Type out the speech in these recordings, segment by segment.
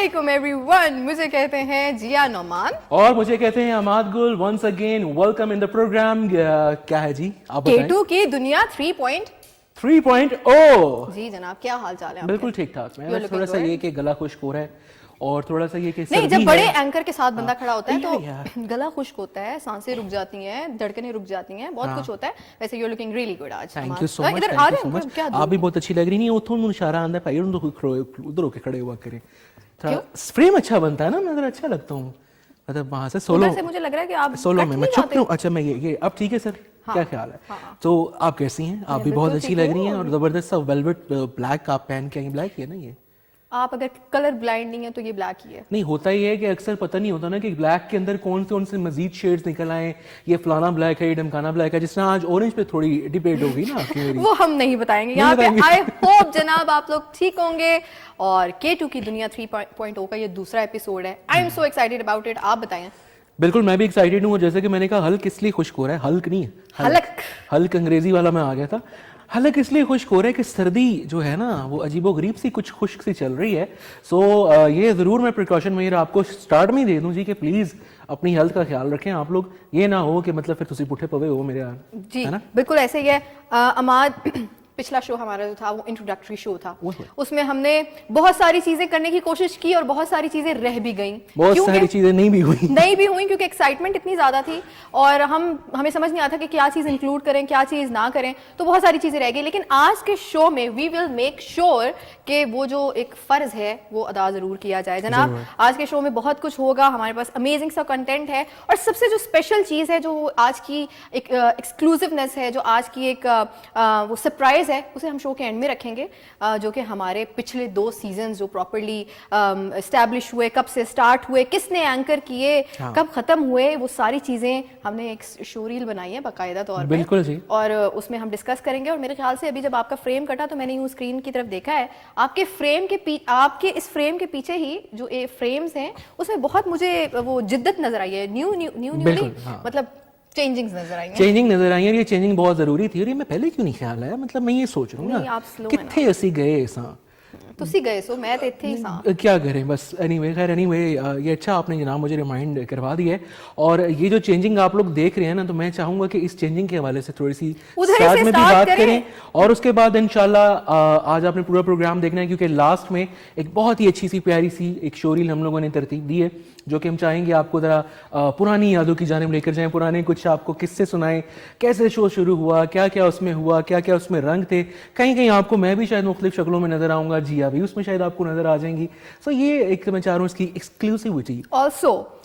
अस्सलामुअलैकुम एवरीवन, मुझे कहते हैं जिया नोमान और मुझे कहते हैं Amad Gul. Once again welcome in the program. क्या है जी, आप बताएं। केटू की दुनिया 3.0। जी जनाब, क्या हाल चाल है? बिल्कुल ठीक ठाक। मैं थोड़ा सा ये कि गला खुश्क हो रहा है और थोड़ा सा ये कि नहीं, जब बड़े एंकर के साथ बंदा खड़ा होता है तो गला खुश्क होता है, सांसें रुक जाती हैं, धड़कनें रुक जाती हैं, बहुत कुछ होता है। वैसे यू लुकिंग रियली गुड आज। Thank you so much. इधर आ रहे हैं, क्या आप भी बहुत अच्छी लग रही नहीं। उधर इशारा आंदा भाई, उधर होके खड़े हुआ करें, फ्रेम अच्छा बनता है ना, मैं अच्छा लगता हूँ। मतलब वहां से सोलो से मुझे लग रहा है कि आप सोलो में मैं चुप हूँ। अच्छा मैं ये अब ठीक है सर। क्या ख्याल है? तो आप कैसी हैं? आप भी बहुत अच्छी लग रही हैं और जबरदस्त सा वेलवेट ब्लैक आप पहन के आई। ब्लैक ही है ना ये? आप अगर कलर ब्लाइंड नहीं है तो ये ब्लैक ही है। नहीं, होता ही है कि अक्सर पता नहीं होता ना कि ब्लैक के अंदर कौन से मजीद शेड्स निकल आए। ये फलाना ब्लैक है, ये ढमकाना ब्लैक है। जिस तरह आज ऑरेंज पे थोड़ी डिबेट होगी ना आपकी मेरी। वो हम नहीं बताएंगे यहाँ पे। आई होप जनाब आप लोग ठीक होंगे। और K2 की दुनिया 3.0 का ये दूसरा एपिसोड है। I am so excited about it. आप बताएं। बिल्कुल, मैं भी एक्साइटेड हूँ। जैसे कि मैंने कहा, हल्क इसलिए खुश्क हो रहा है। हल्क नहीं है, हल्क अंग्रेजी वाला मैं आ गया था। हल्क इसलिए खुश्क हो रहा है कि सर्दी जो है ना वो अजीबोगरीब सी कुछ खुश्क सी चल रही है। सो ये ज़रूर मैं प्रिकॉशन में आपको स्टार्ट में ही दे दूं जी कि प्लीज़ अपनी हेल्थ का ख्याल रखें आप लोग। ये ना हो कि मतलब फिर तुसी पुठे पवे हो मेरे यार। जी है ना? बिल्कुल ऐसे ही है। अमाद, पिछला शो हमारा जो था वो इंट्रोडक्टरी शो था, उसमें हमने बहुत सारी चीजें करने की कोशिश की और बहुत सारी चीजें रह भी गईं। बहुत सारी चीजें नहीं भी हुई क्योंकि एक्साइटमेंट इतनी ज्यादा थी और हमें समझ नहीं आता कि क्या चीज इंक्लूड करें, क्या चीज ना करें, तो बहुत सारी चीजें रह गई। लेकिन आज के शो में वी विल मेक श्योर कि वो जो एक फर्ज है वो अदा जरूर किया जाए। जनाब, आज के शो में बहुत कुछ होगा, हमारे पास अमेजिंग सा कंटेंट है और सबसे जो स्पेशल चीज है, जो आज की एक एक्सक्लूसिवनेस है, जो आज की एक वो सरप्राइज है, उसे हम शो के एंड में रखेंगे। जो कि हमारे पिछले 2 सीजन जो प्रॉपर्ली एस्टैब्लिश हुए, कब से स्टार्ट हुए, किसने एंकर किए, कब खत्म हुए, वो सारी चीजें हमने एक शो रील बनाई है बाकायदा तौर पे। बिल्कुल जी। और उसमें हम डिस्कस करेंगे। और मेरे ख्याल से अभी जब आपका फ्रेम कटा तो मैंने यूं स्क्रीन की तरफ देखा है, आपके इस फ्रेम के पीछे ही जो फ्रेम्स हैं उसमें बहुत मुझे वो जिद्दत नजर आई है। न्यू मतलब चेंजिंग नजर आई है। ये चेंजिंग बहुत जरूरी थी और ये मैं पहले क्यों नहीं ख्याल आया। मतलब मैं ये सोच रहा हूँ ना, कितने ऐसी गए ऐसा तुसी गए सो, मैं तो इत्थे ही सां। क्या करें बस। एनीवे ये अच्छा आपने जनाब मुझे रिमाइंड करवा दिया है। और ये जो चेंजिंग आप लोग देख रहे हैं ना, तो मैं चाहूंगा कि इस चेंजिंग के हवाले से थोड़ी सी स्टार्ट में भी बात करें और उसके बाद इंशाल्लाह आज आपने पूरा प्रोग्राम देखना है, क्योंकि लास्ट में एक बहुत ही अच्छी सी प्यारी सी एक शोरील हम लोगों ने तरतीब दी है, जो कि हम चाहेंगे आपको जरा पुरानी यादों की जानिब लेकर जाएं, पुराने कुछ आपको किस्से सुनाएं, कैसे शो शुरू हुआ, क्या क्या उसमें हुआ, क्या क्या उसमें रंग थे। कहीं कहीं आपको मैं भी शायद मुख्तलिफ शक्लों में नजर आऊंगा, जिया भी उसमें शायद आपको नजर आ जाएंगी। सो ये एक मैं चाह रहा हूँ इसकी एक्सक्लूसिविटी। ऑल्सो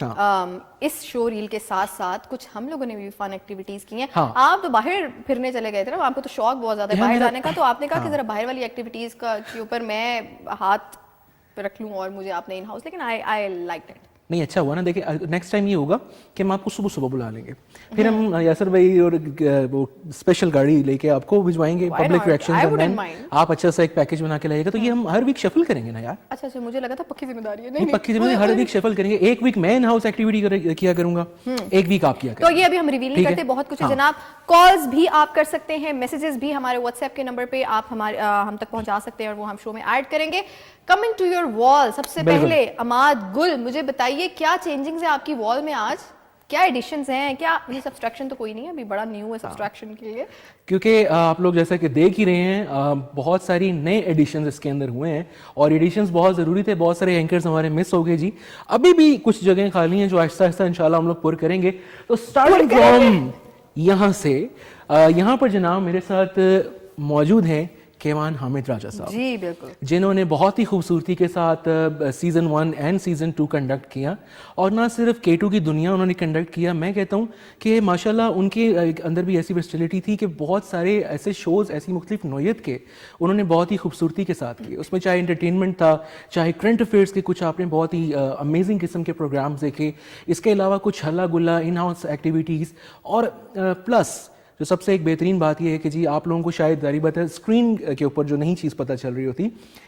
इस शो रील के साथ साथ कुछ हम लोगों ने भी फन एक्टिविटीज की हैं। आप तो बाहर फिरने चले गए थे ना, आपको तो शौक बहुत ज्यादा है बाहर जाने का, तो आपने कहा कि जरा बाहर वाली एक्टिविटीज के ऊपर मैं हाथ रख लूं और मुझे आपने इन हाउस, लेकिन आई लाइक इट। नहीं, अच्छा हुआ ना। देखिए, नेक्स्ट टाइम ये होगा कि हम आपको सुबह सुबह बुला लेंगे, फिर हम यासर भाई और वो स्पेशल गाड़ी लेके आपको भिजवाएंगे पब्लिक रिएक्शंस। आप अच्छा सा एक पैकेज बना के लाइएगा, तो ये हम हर वीक शफल करेंगे ना यार। अच्छा, मुझे लगा था पक्की जिम्मेदारी है। नहीं, पक्की जिम्मेदारी, हर वीक शफल करेंगे। एक वीक मैं इन हाउस एक्टिविटी किया करूंगा, एक वीक आप किया करेंगे। तो ये अभी हम रिवील नहीं करते, बहुत कुछ है जनाब। कॉल्स भी आप कर सकते हैं, मैसेजेस भी हमारे व्हाट्सएप के नंबर पे आप हम तक पहुंचा सकते हैं और वो हम शो में ऐड करेंगे। कमिंग टू योर वॉल, सबसे पहले अमाद गुल, मुझे बताइए क्या चेंजिंग्स है आपकी वॉल में आज, क्या एडिशंस हैं? क्या ये सब्सट्रैक्शन तो कोई नहीं है, अभी बड़ा न्यू है सब्सट्रैक्शन के लिए, क्योंकि आप लोग जैसा कि देख ही रहे हैं बहुत सारी नए एडिशंस इसके अंदर हुए हैं और एडिशंस बहुत ज़रूरी थे। बहुत सारे एंकर्स हमारे मिस हो गए जी। अभी भी कुछ जगह खाली हैं जो आहिस्ता आहिस्ता इंशाल्लाह हम लोग पुर करेंगे। तो स्टार्टिंग फ्रॉम यहाँ से यहाँ पर जनाब मेरे साथ मौजूद हैं केवान हामिद राजा साहब जी, बिल्कुल, जिन्होंने बहुत ही खूबसूरती के साथ सीज़न 1 एंड सीज़न 2 कंडक्ट किया और ना सिर्फ K2 की दुनिया उन्होंने कंडक्ट किया। मैं कहता हूँ कि माशाल्लाह उनके अंदर भी ऐसी वर्सटिलिटी थी कि बहुत सारे ऐसे शोज़ ऐसी मुख्तलिफ नौयत के उन्होंने बहुत ही खूबसूरती के साथ किए। उसमें चाहे इंटरटेनमेंट था, चाहे करंट अफेयर्स के कुछ आपने बहुत ही अमेजिंग किस्म के प्रोग्राम्स देखे, इसके अलावा कुछ हल्ला गुल्ला इन हाउस एक्टिविटीज़ और प्लस जो सबसे एक बेहतरीन बात यह है कि जी आप लोगों को शायद जारी बात है स्क्रीन के ऊपर जो नई चीज़ पता चल रही होती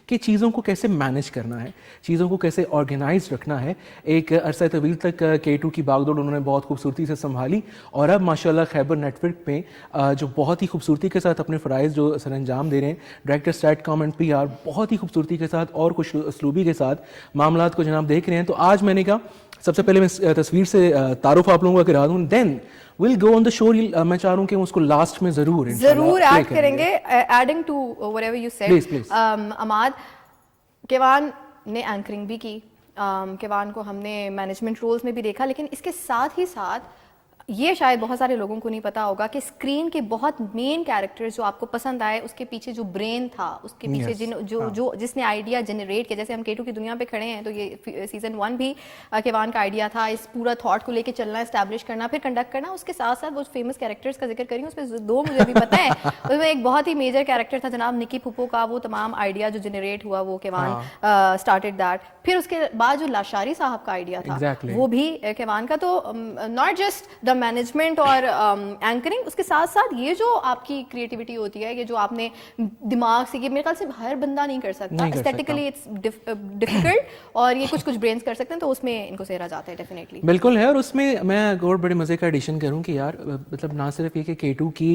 कि चीज़ों को कैसे मैनेज करना है, चीज़ों को कैसे ऑर्गेनाइज रखना है। एक अरसा तवील तक K2 की बागडोर उन्होंने बहुत खूबसूरती से संभाली और अब माशाल्लाह खैबर नेटवर्क पे जो बहुत ही खूबसूरती के साथ अपने फ़राइज़ जो सर अंजाम दे रहे हैं, डायरेक्टर स्टैटकॉम एंड PR बहुत ही खूबसूरती के साथ और कुछ उसलूबी के साथ मामलात को जनाब देख रहे हैं। तो आज मैंने कहा सबसे पहले मैं तस्वीर से तारुफ आप लोगों का करा दूं, then will go on the show. मैं चाह रहा हूं कि उसको लास्ट में जरूर ऐड करेंगे। Adding to whatever you said, Amad, Kaiwan ने एंकरिंग भी की, केवान को हमने मैनेजमेंट रोल्स में भी देखा, लेकिन इसके साथ ही साथ ये शायद बहुत सारे लोगों को नहीं पता होगा कि स्क्रीन के बहुत मेन कैरेक्टर्स जो आपको पसंद आए उसके पीछे जो ब्रेन था, उसके पीछे जिसने आइडिया जनरेट किया। जैसे हम K2 की दुनिया पे खड़े हैं तो ये सीजन 1 भी केवान का आइडिया था, इस पूरा थॉट को लेके चलना, एस्टैब्लिश करना, फिर कंडक्ट करना। उसके साथ साथ वो फेमस कैरेक्टर्स का जिक्र करी, उसमें 2 मुझे अभी पता है। उसमें एक बहुत ही मेजर कैरेक्टर था जनाब निकी पुप्पो का, वो तमाम आइडिया जो जनरेट हुआ वो केवान स्टार्टेड दैट। फिर उसके बाद जो लाशारी साहब का आइडिया था वो भी केवान का। तो नॉट जस्ट मैनेजमेंट और एंकरिंग, उसके साथ साथ ये जो आपकी क्रिएटिविटी होती है, ये जो आपने दिमाग से, ये मेरे ख्याल से हर बंदा नहीं कर सकता, एस्थेटिकली इट्स डिफिकल्ट, और ये कुछ ब्रेन्स कर सकते हैं, तो उसमें इनको सेहरा जाता है डेफिनेटली। बिल्कुल है। और उसमें मैं और बड़े मजे का एडिशन करूं कि यार मतलब ना सिर्फ ये कि K2 की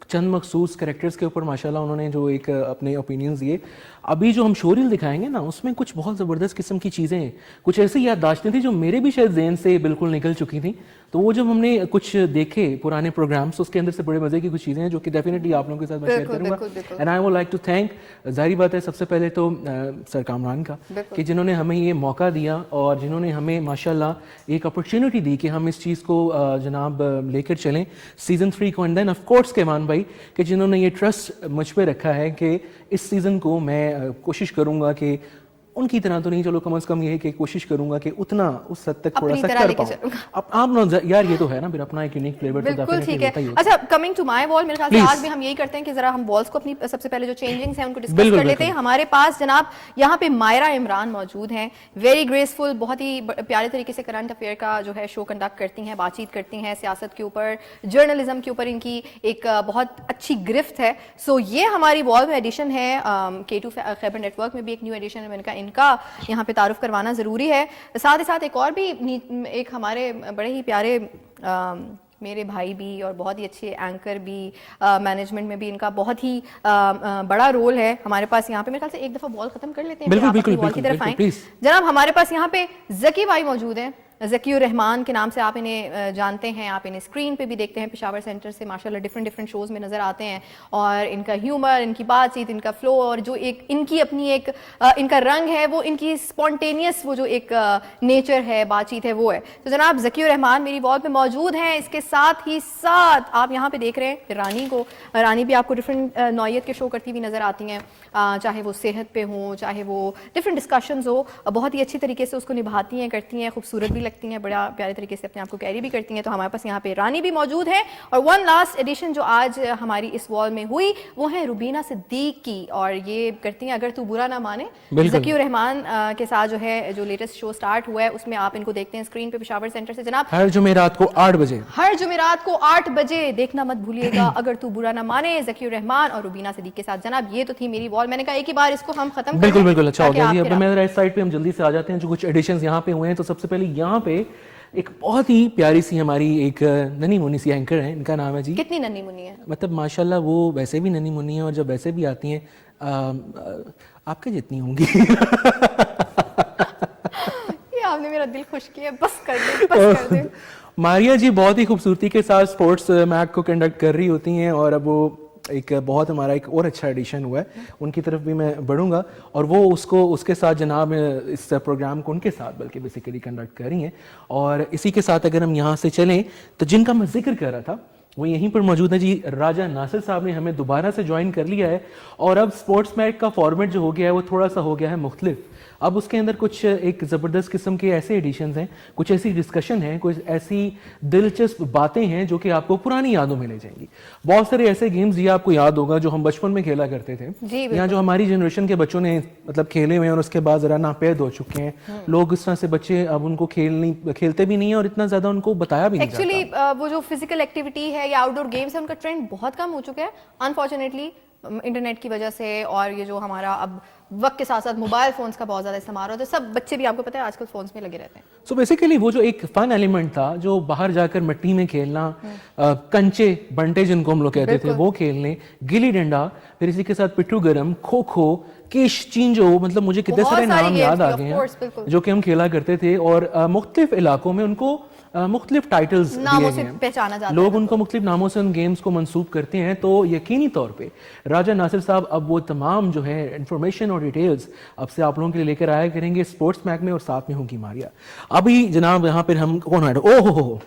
चंद मखसूस कैरेक्टर्स के ऊपर माशाल्लाह उन्होंने जो एक अपने ओपिनियंस दिए, अभी जो हम शोरील दिखाएंगे ना उसमें कुछ बहुत ज़बरदस्त किस्म की चीज़ें, कुछ ऐसी याददाश्तें थी जो मेरे भी शायद ज़हन से बिल्कुल निकल चुकी थी। तो वो जब हमने कुछ देखे पुराने प्रोग्राम्स, उसके अंदर से बड़े मजे की कुछ चीज़ें हैं जो कि डेफिनेटली आप लोगों के साथ मैं शेयर करूंगा। And I would like to thank, जाहिर बात है सबसे पहले तो सर कामरान का, कि जिन्होंने हमें ये मौका दिया और जिन्होंने हमें माशाल्लाह एक अपॉर्चुनिटी दी कि हम इस चीज़ को जनाब लेकर चलें सीज़न 3 को। And then of course Kevan भाई कि जिन्होंने ये ट्रस्ट मुझ पर रखा है कि इस सीज़न को मैं कोशिश करूँगा कि उनकी तरह तो नहीं, चलो कम से कम ये है कि कोशिश करूंगा कि उतना उस हद तक थोड़ा सा कर पाऊं। अब आप ना यार ये तो है ना फिर अपना एक यूनिक फ्लेवर तो बिल्कुल ठीक है। अच्छा, कमिंग टू माय वॉल, मेरे ख्याल से आज भी हम यही करते हैं कि जरा हम वॉल्स को अपनी सबसे पहले जो चेंजिंग्स हैं उनको डिस्कस कर लेते हैं। हमारे पास जनाब यहाँ पे मायरा इमरान मौजूद हैं, वेरी ग्रेसफुल, बहुत ही प्यारे तरीके से करंट अफेयर का जो है शो कंडक्ट करती हैं, बातचीत करती हैं, सियासत के ऊपर, जर्नलिज्म के ऊपर इनकी एक बहुत अच्छी गिरफ्त है। सो ये हमारी वॉल में एडिशन है। K2 खैबर नेटवर्क में भी एक न्यू एडिशन है, मैंने कहा इनका यहाँ पे तारुफ करवाना ज़रूरी है। साथ ही साथ एक और भी एक हमारे बड़े ही प्यारे मेरे भाई भी और बहुत ही अच्छे एंकर भी, मैनेजमेंट में भी इनका बहुत ही बड़ा रोल है हमारे पास यहाँ पे। मेरे ख्याल से एक दफ़ा बॉल ख़त्म कर लेते हैं, बिल्कुल बॉल की तरफ आएं। जनाब हमारे पास यहाँ पे ज़की भाई मौजूद हैं, ज़कीउर रहमान के नाम से आप इन्हें जानते हैं, आप इन्हें स्क्रीन पे भी देखते हैं, पेशावर सेंटर से माशाल्लाह डिफरेंट शोज़ में नज़र आते हैं। और इनका ह्यूमर, इनकी बातचीत, इनका फ्लो और जो एक इनकी अपनी एक इनका रंग है, वो इनकी स्पॉन्टेनियस वो जो एक नेचर है, बातचीत है, वो है। तो जनाब ज़कीउर रहमान मेरी वॉल पे मौजूद हैं। इसके साथ ही साथ आप यहाँ पे देख रहे हैं रानी को। रानी भी आपको डिफरेंट नौयत के शो करती हुई नज़र आती हैं, चाहे वो सेहत पे हो, चाहे वो डिफरेंट डिस्कशंस हो, बहुत ही अच्छी तरीके से उसको निभाती हैं, करती हैं, खूबसूरत भी लगती हैं, बड़ा प्यारे तरीके से अपने आप को कैरी भी करती हैं। तो हमारे पास यहाँ पे रानी भी मौजूद है। और वन लास्ट एडिशन जो आज हमारी इस वॉल में हुई वो है रुबीना सिद्दीक की, और ये करती हैं अगर तू बुरा ना माने। ज़कीउर रहमान के साथ जो है जो लेटेस्ट शो स्टार्ट हुआ है उसमें आप इनको देखते हैं स्क्रीन पे पेशावर सेंटर से जनाब, हर जुमेरात को 8 बजे, हर जुमेरात को 8 बजे देखना मत भूलिएगा अगर तू बुरा ना माने, ज़कीउर रहमान और रुबीना सिद्दीक के साथ। जनाब ये तो थी मेरी वॉल, मैंने कहा एक ही बार इसको हम खत्म बिल्कुल बिल्कुल अच्छा हो गया जी। अब मेरे राइट साइड पे हम जल्दी से आ जाते हैं जो कुछ एडिशंस यहाँ पे हुए हैं। तो सबसे पहले यहाँ पे एक बहुत ही प्यारी सी हमारी एक नन्ही मुन्नी सी एंकर है, इनका नाम है जी, कितनी नन्ही मुन्नी है, मतलब माशाल्लाह वो वैसे भी नन्ही मुन्नी है और जब वैसे भी आती हैं आपके जितनी होंगी। ये आपने मेरा दिल खुश किया, बस कर दे, बस कर दे। मारिया जी बहुत ही खूबसूरती के साथ स्पोर्ट्स मैच को कंडक्ट कर रही होती हैं और अब वो एक बहुत हमारा एक और अच्छा एडिशन हुआ है, उनकी तरफ भी मैं बढ़ूंगा और वो उसके साथ जनाब इस प्रोग्राम को उनके साथ बल्कि बेसिकली कंडक्ट कर रही हैं। और इसी के साथ अगर हम यहाँ से चलें तो जिनका मैं जिक्र कर रहा था वो यहीं पर मौजूद है जी, राजा नासिर साहब ने हमें दोबारा से ज्वाइन कर लिया है और अब स्पोर्ट्स मैच का फॉर्मेट जो हो गया है वो थोड़ा सा हो गया है मुख्तलिफ। अब उसके अंदर कुछ एक ज़बरदस्त किस्म के ऐसे एडिशंस हैं, कुछ ऐसी डिस्कशन है, कुछ ऐसी दिलचस्प बातें हैं जो कि आपको पुरानी यादों में ले जाएंगी। बहुत सारे ऐसे गेम्स जी आपको याद होगा जो हम बचपन में खेला करते थे, या जो हमारी जनरेशन के बच्चों ने मतलब खेले हुए हैं और उसके बाद ज़रा नापैद हो चुके हैं लोग। इस तरह से बच्चे अब उनको खेलते भी नहीं है और इतना ज़्यादा उनको बताया भी नहीं एक्चुअली वो जो फिजिकल एक्टिविटी है है या आउटडोर गेम्स है, उनका ट्रेंड बहुत कम हो चुका है अनफॉर्चुनेटली, इंटरनेट की वजह से। और ये जो हमारा अब वक्त के साथ साथ मोबाइल फोन्स का बहुत ज़्यादा इस्तेमाल होता है, सब बच्चे भी आपको पता है आजकल फोन्स में लगे रहते हैं। सो बेसिकली वो जो एक फन एलिमेंट था, जो बाहर जाकर मिट्टी में खेलना, कंचे बंटे जिनको हम लोग कहते थे वो खेलने, गिल्ली डंडा, फिर इसी के साथ पिट्ठू गरम, खो खो, किश चिंजो, मतलब मुझे कितने सारे नाम याद आ गए हैं जो कि हम खेला करते थे। और मुख्तलिफ इलाकों में उनको मुख्तलिफ टाइटल्स दिए गए हैं, पहचाना जाता लोग उनको मुख्तलिफ नामों से उन गेम्स को मंसूब करते हैं। तो यकीनी तौर पे राजा नासिर साहब अब वो तमाम जो है इंफॉर्मेशन और डिटेल्स अब से आप लोगों के लिए लेकर आया करेंगे स्पोर्ट्स मैग में, और साथ में होगी मारिया। अभी जनाब यहाँ पर हम कौन है, ओह हो,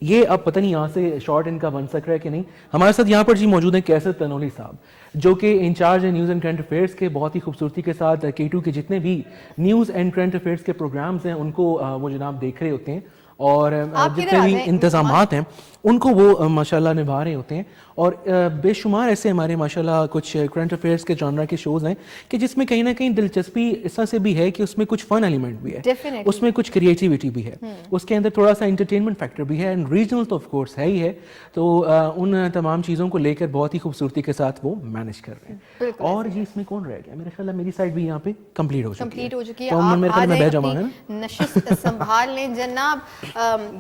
ये अब पता नहीं यहाँ से शॉर्ट इनका बन सक रहा है कि नहीं। हमारे साथ यहाँ पर जी मौजूद हैं कैसर तनोली साहब, जो कि इंचार्ज है न्यूज़ एंड करंट अफेयर्स के। बहुत ही खूबसूरती के साथ K2 के जितने भी न्यूज़ एंड करंट अफेयर्स के प्रोग्राम्स हैं उनको वो जनाब देख रहे होते हैं, और जितने भी इंतजामात हैं उनको वो माशाल्लाह निभा रहे होते हैं। और बेशुमार ऐसे हमारे माशाल्लाह कुछ करंट अफेयर्स के जॉनरा के शोज़ हैं कि जिसमें कहीं ना कहीं दिलचस्पी इस तरह से भी है कि उसमें कुछ फन एलिमेंट भी है, उसमें कुछ क्रिएटिविटी भी है, उसके अंदर थोड़ा सा एंटरटेनमेंट फैक्टर भी है, एंड रीजनल तो ऑफ कोर्स है ही है। तो उन तमाम चीज़ों को लेकर बहुत ही खूबसूरती के साथ वो मैनेज कर रहे हैं। और जी इसमें कौन रह गया, मेरे ख्याल मेरी साइड भी यहाँ पे कंप्लीट हो चुकी है, तो मेरे ख्याल में बैठ जाऊंगा, नशिस्त संभाल लें जनाब।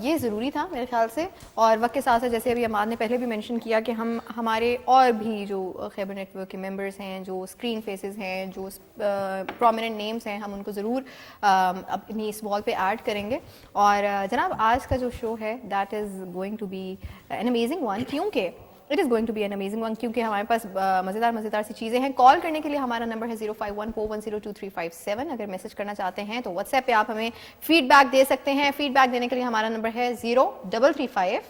ये ज़रूरी था मेरे ख्याल से। और वक्त के साथ साथ जैसे अभी अमाद ने पहले भी मेंशन किया कि हम हमारे और भी जो खैबर नेटवर्क के मेंबर्स हैं, जो स्क्रीन फेसेस हैं, जो प्रोमिनेंट नेम्स हैं, हम उनको ज़रूर अपनी इस वॉल पे ऐड करेंगे। और जनाब आज का जो शो है that is going to be an amazing one, क्योंकि it is going to be an amazing one, क्योंकि हमारे पास मज़ेदार सी चीज़ें हैं। कॉल करने के लिए हमारा नंबर है 0514102357। अगर मैसेज करना चाहते हैं तो व्हाट्सएप पे आप हमें फीडबैक दे सकते हैं। फीडबैक देने के लिए हमारा नंबर है 0335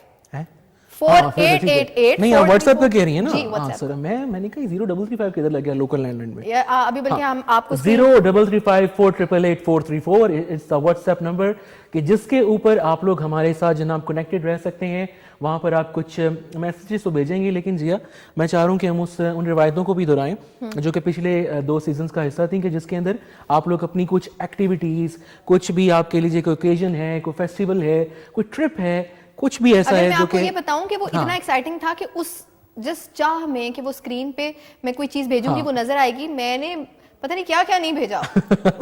4888। नहीं, आप व्हाट्सएप का कह रही है ना? हाँ सर, मैंने कहा 0335 किधर लग गया लोकल लैंडलाइन में? अभी बल्कि हम आपको 0335488844 इट्स द व्हाट्सएप नंबर, कि जिसके ऊपर आप लोग हमारे साथ जनाब कनेक्टेड रह सकते हैं। वहाँ पर आप कुछ मैसेजेस तो भेजेंगे, लेकिन जिया मैं चाह रहा हूँ कि हम उन रिवायतों को भी दोहराएं जो कि पिछले 2 सीजन्स का हिस्सा थी, कि जिसके अंदर आप लोग अपनी कुछ एक्टिविटीज़, कुछ भी आपके लिए कोई ओकेजन है, कोई फेस्टिवल है, कोई ट्रिप है, कुछ भी ऐसा है जो कि ये बताऊं कि वो इतना एक्साइटिंग था कि उस जिस चाह में कि वो स्क्रीन पे मैं कोई चीज भेजूंगी वो नजर आएगी, मैंने पता नहीं क्या क्या नहीं भेजा।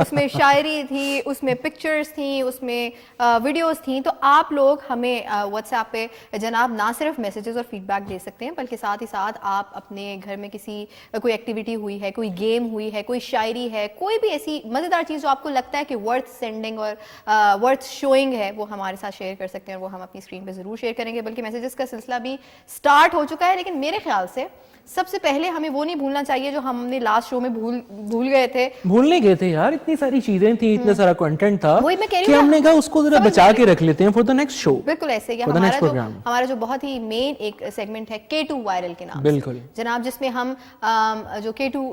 उसमें शायरी थी, उसमें पिक्चर्स थी, उसमें वीडियोस थी। तो आप लोग हमें व्हाट्सएप पे जनाब ना सिर्फ मैसेजेस और फीडबैक दे सकते हैं, बल्कि साथ ही साथ आप अपने घर में किसी कोई एक्टिविटी हुई है, कोई गेम हुई है, कोई शायरी है, कोई भी ऐसी मज़ेदार चीज़ जो आपको लगता है कि वर्थ सेंडिंग और वर्थ शोइंग है, वो हमारे साथ शेयर कर सकते हैं, और वो हम अपनी स्क्रीन पर ज़रूर शेयर करेंगे। बल्कि मैसेजेस का सिलसिला भी स्टार्ट हो चुका है, लेकिन मेरे ख्याल से सबसे पहले हमें वो नहीं भूलना चाहिए जो हमने लास्ट शो में भूल गए थे। भूलने गए थे यार, इतनी सारी चीजें थी, इतना सारा कंटेंट था कि हमने कहा उसको जरा बचा के रख लेते हैं फॉर द नेक्स्ट शो। बिल्कुल ऐसे ही हमारा जो बहुत ही मेन एक सेगमेंट है K2 वायरल के नाम बिल्कुल जनाब, जिसमें हम जो K2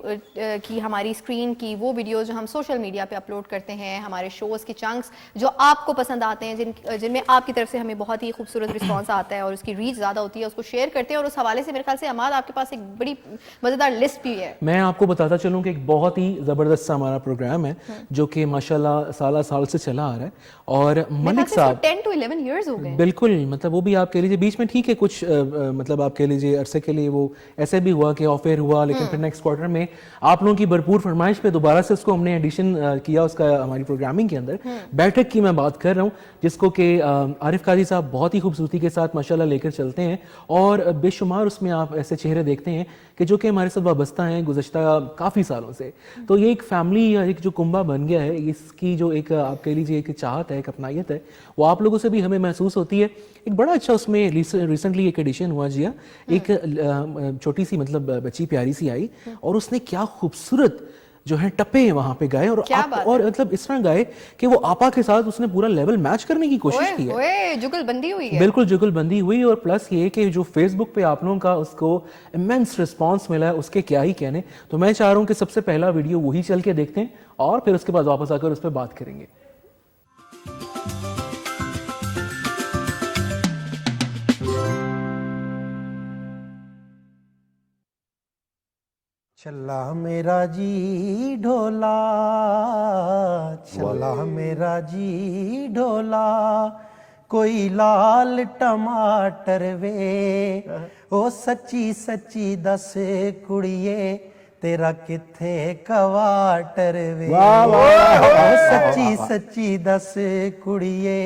की हमारी स्क्रीन की वो वीडियोस जो हम सोशल मीडिया पे अपलोड करते हैं, हमारे शोज के चंक्स जो आपको पसंद आते हैं, जिनमें आपकी तरफ से हमें बहुत ही खूबसूरत रिस्पॉन्स आता है और उसकी रीच ज्यादा होती है, उसको शेयर करते हैं। और उस हवाले से मेरे ख्याल से अमाद आपके पास एक बड़ी मजेदार लिस्ट भी है। मैं आपको बताता चलूं कि एक बहुत ही जबरदस्त सा हमारा प्रोग्राम है जो कि माशाल्लाह साल से चला आ रहा है। और मलिक साहब 10 to 11 इयर्स हो गए। बिल्कुल, मतलब वो भी आप कह लीजिए बीच में ठीक है कुछ मतलब आप कह लीजिए अरसे के लिए वो ऐसे भी हुआ कि ऑफ एयर हुआ, लेकिन फिर नेक्स्ट क्वार्टर में आप लोगों की भरपूर फरमाइश पे दोबारा से उसको हमने एडिशन किया उसका हमारी प्रोग्रामिंग के अंदर। बैठक की मैं बात कर रहा हूँ जिसको कि आरिफ काजी साहब बहुत ही खूबसूरती के साथ माशाल्लाह लेकर चलते हैं, और बेशुमार उसमें आप ऐसे चेहरे देखते हैं कि जो कि हमारे साथ वाबस्ता हैं गुज़श्ता काफ़ी सालों से। तो ये एक फैमिली या एक जो कुंबा बन गया है, इसकी जो एक आप कह लीजिए एक चाहत है, एक अपनायत है, वो आप लोगों से भी हमें महसूस होती है। एक बड़ा अच्छा उसमें रिसेंटली एक एडिशन हुआ जिया, एक छोटी सी मतलब बच्ची प्यारी सी आई और उसने क्या खूबसूरत जो है टप्पे वहां पे गाए, और मतलब इस तरह गाए कि वो आपा के साथ उसने पूरा लेवल मैच करने की कोशिश की है। जुगलबंदी हुई है, बिल्कुल जुगलबंदी हुई। और प्लस ये कि जो फेसबुक पे आप लोगों का उसको इमेंस रिस्पांस मिला है, उसके क्या ही कहने। तो मैं चाह रहा हूँ कि सबसे पहला वीडियो वही चल के देखते हैं और फिर उसके बाद वापस आकर उस पर बात करेंगे। चला मेरा जी ढोला, चला मेरा जी ढोला, कोई लाल टमाटर वे ओ सच्ची सच्ची दस कुड़िए तेरा किथे कवाटर वे ओ सच्ची सच्ची दस कुड़िए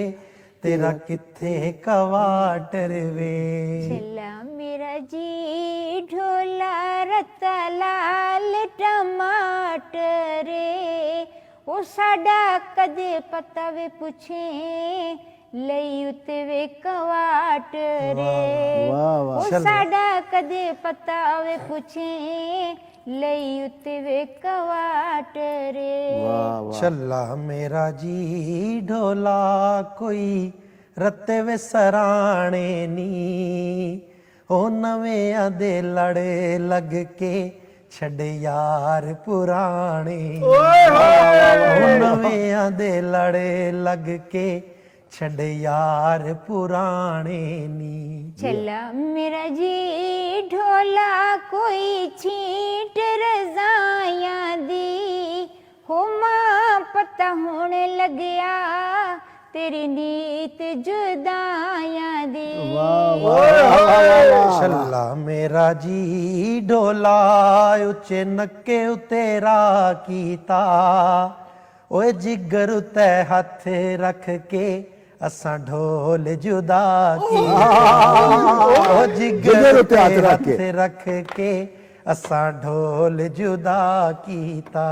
तेरा किथे कवाटर वे छला मेरा जी ढोला रता लाल टमाटर ओ साडा कदे पता वे पुछे ਲਈ ਉਤੇ ਵੇ ਕਵਾਟ ਰੇ ਉਹ ਸਾਡਾ ਕਦੇ ਪਤਾ ਵੇ ਪੁੱਛੇ ਲਈ ਉਤੇ ਵੇ ਕਵਾਟ ਰੇ ਛੱਲਾ ਮੇਰਾ ਜੀ ਢੋਲਾ ਕੋਈ ਰੱਤੇ ਵੇ ਸਰਾਣੇ ਨੀ ਉਹ ਨਵੇਂ ਦੇ ਲੜੇ ਲੱਗ ਕੇ ਛੱਡ ਯਾਰ ਪੁਰਾਣੇ ਉਹ ਨਵੇਂ ਦੇ ਲੜੇ ਲੱਗ ਕੇ ਛੱਡ ਯਾਰ ਪੁਰਾਣੇ ਨੀ ਛੱਲਾ ਮੇਰਾ ਜੀ ਢੋਲਾ ਕੋਈ ਛੀਂਟ ਰਜ਼ਾਈਆਂ ਦੀ ਹੋ ਮਾਂ ਪਤਾ ਹੋਣ ਲੱਗਿਆ ਤੇਰੀ ਨੀਤ ਜੁਦਾਈਆਂ ਦੀ ਛੱਲਾ ਮੇਰਾ ਜੀ ਢੋਲਾ ਉੱਚੇ ਨੱਕੇ ਉਤੇਰਾ ਕੀਤਾ ਓਏ ਜਿਗਰ ਉਤੇ ਹੱਥ ਰੱਖ ਕੇ ਅਸਾਂ ਢੋਲ ਜੁਦਾ ਕੀਤਾ ਓ ਜਿਗਰ ਉਤੇ ਹੱਥ ਰੱਖ ਕੇ ਅਸਾਂ ਢੋਲ ਜੁਦਾ ਕੀਤਾ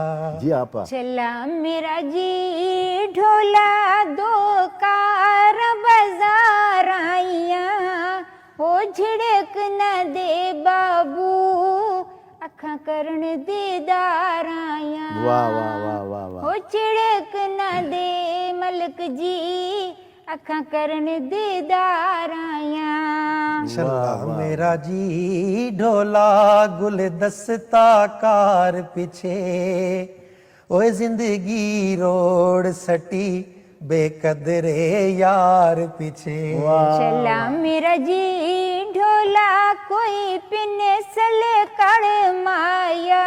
ਜੀ ਆਪਾ ਛੱਲਾ ਮੇਰਾ ਜੀ ਢੋਲਾ ਦੋ ਕਾਰ ਬਾਜ਼ਾਰ ਆਈਆਂ ਹੋ ਝਿੜਕ ਨਾ ਦੇ ਬਾਬੂ ਅੱਖਾਂ ਕਰਨ ਦੀਦਾਰ ਆਈਆਂ ਵਾਹ ਵਾਹ ਵਾਹ ਵਾਹ ਵਾਹ ਹੋ ਝਿੜਕ ਨਾ ਦੇ ਮਲਕ ਜੀ ਅੱਖਾਂ ਕਰਨ ਦੀਦਾਰ ਆਈਆਂ ਛੱਲਾ ਮੇਰਾ ਜੀ ਢੋਲਾ ਗੁਲ ਦਸਤਾ ਕਾਰ ਪਿਛੇ ਓਏ ਜ਼ਿੰਦਗੀ ਰੋੜ ਸਟੀ ਬੇਕਦਰੇ ਯਾਰ ਪਿਛੇ ਛੱਲਾ ਮੇਰਾ ਜੀ ਢੋਲਾ ਕੋਈ ਪਿਨਸਲ ਕੜ ਮਾਇਆ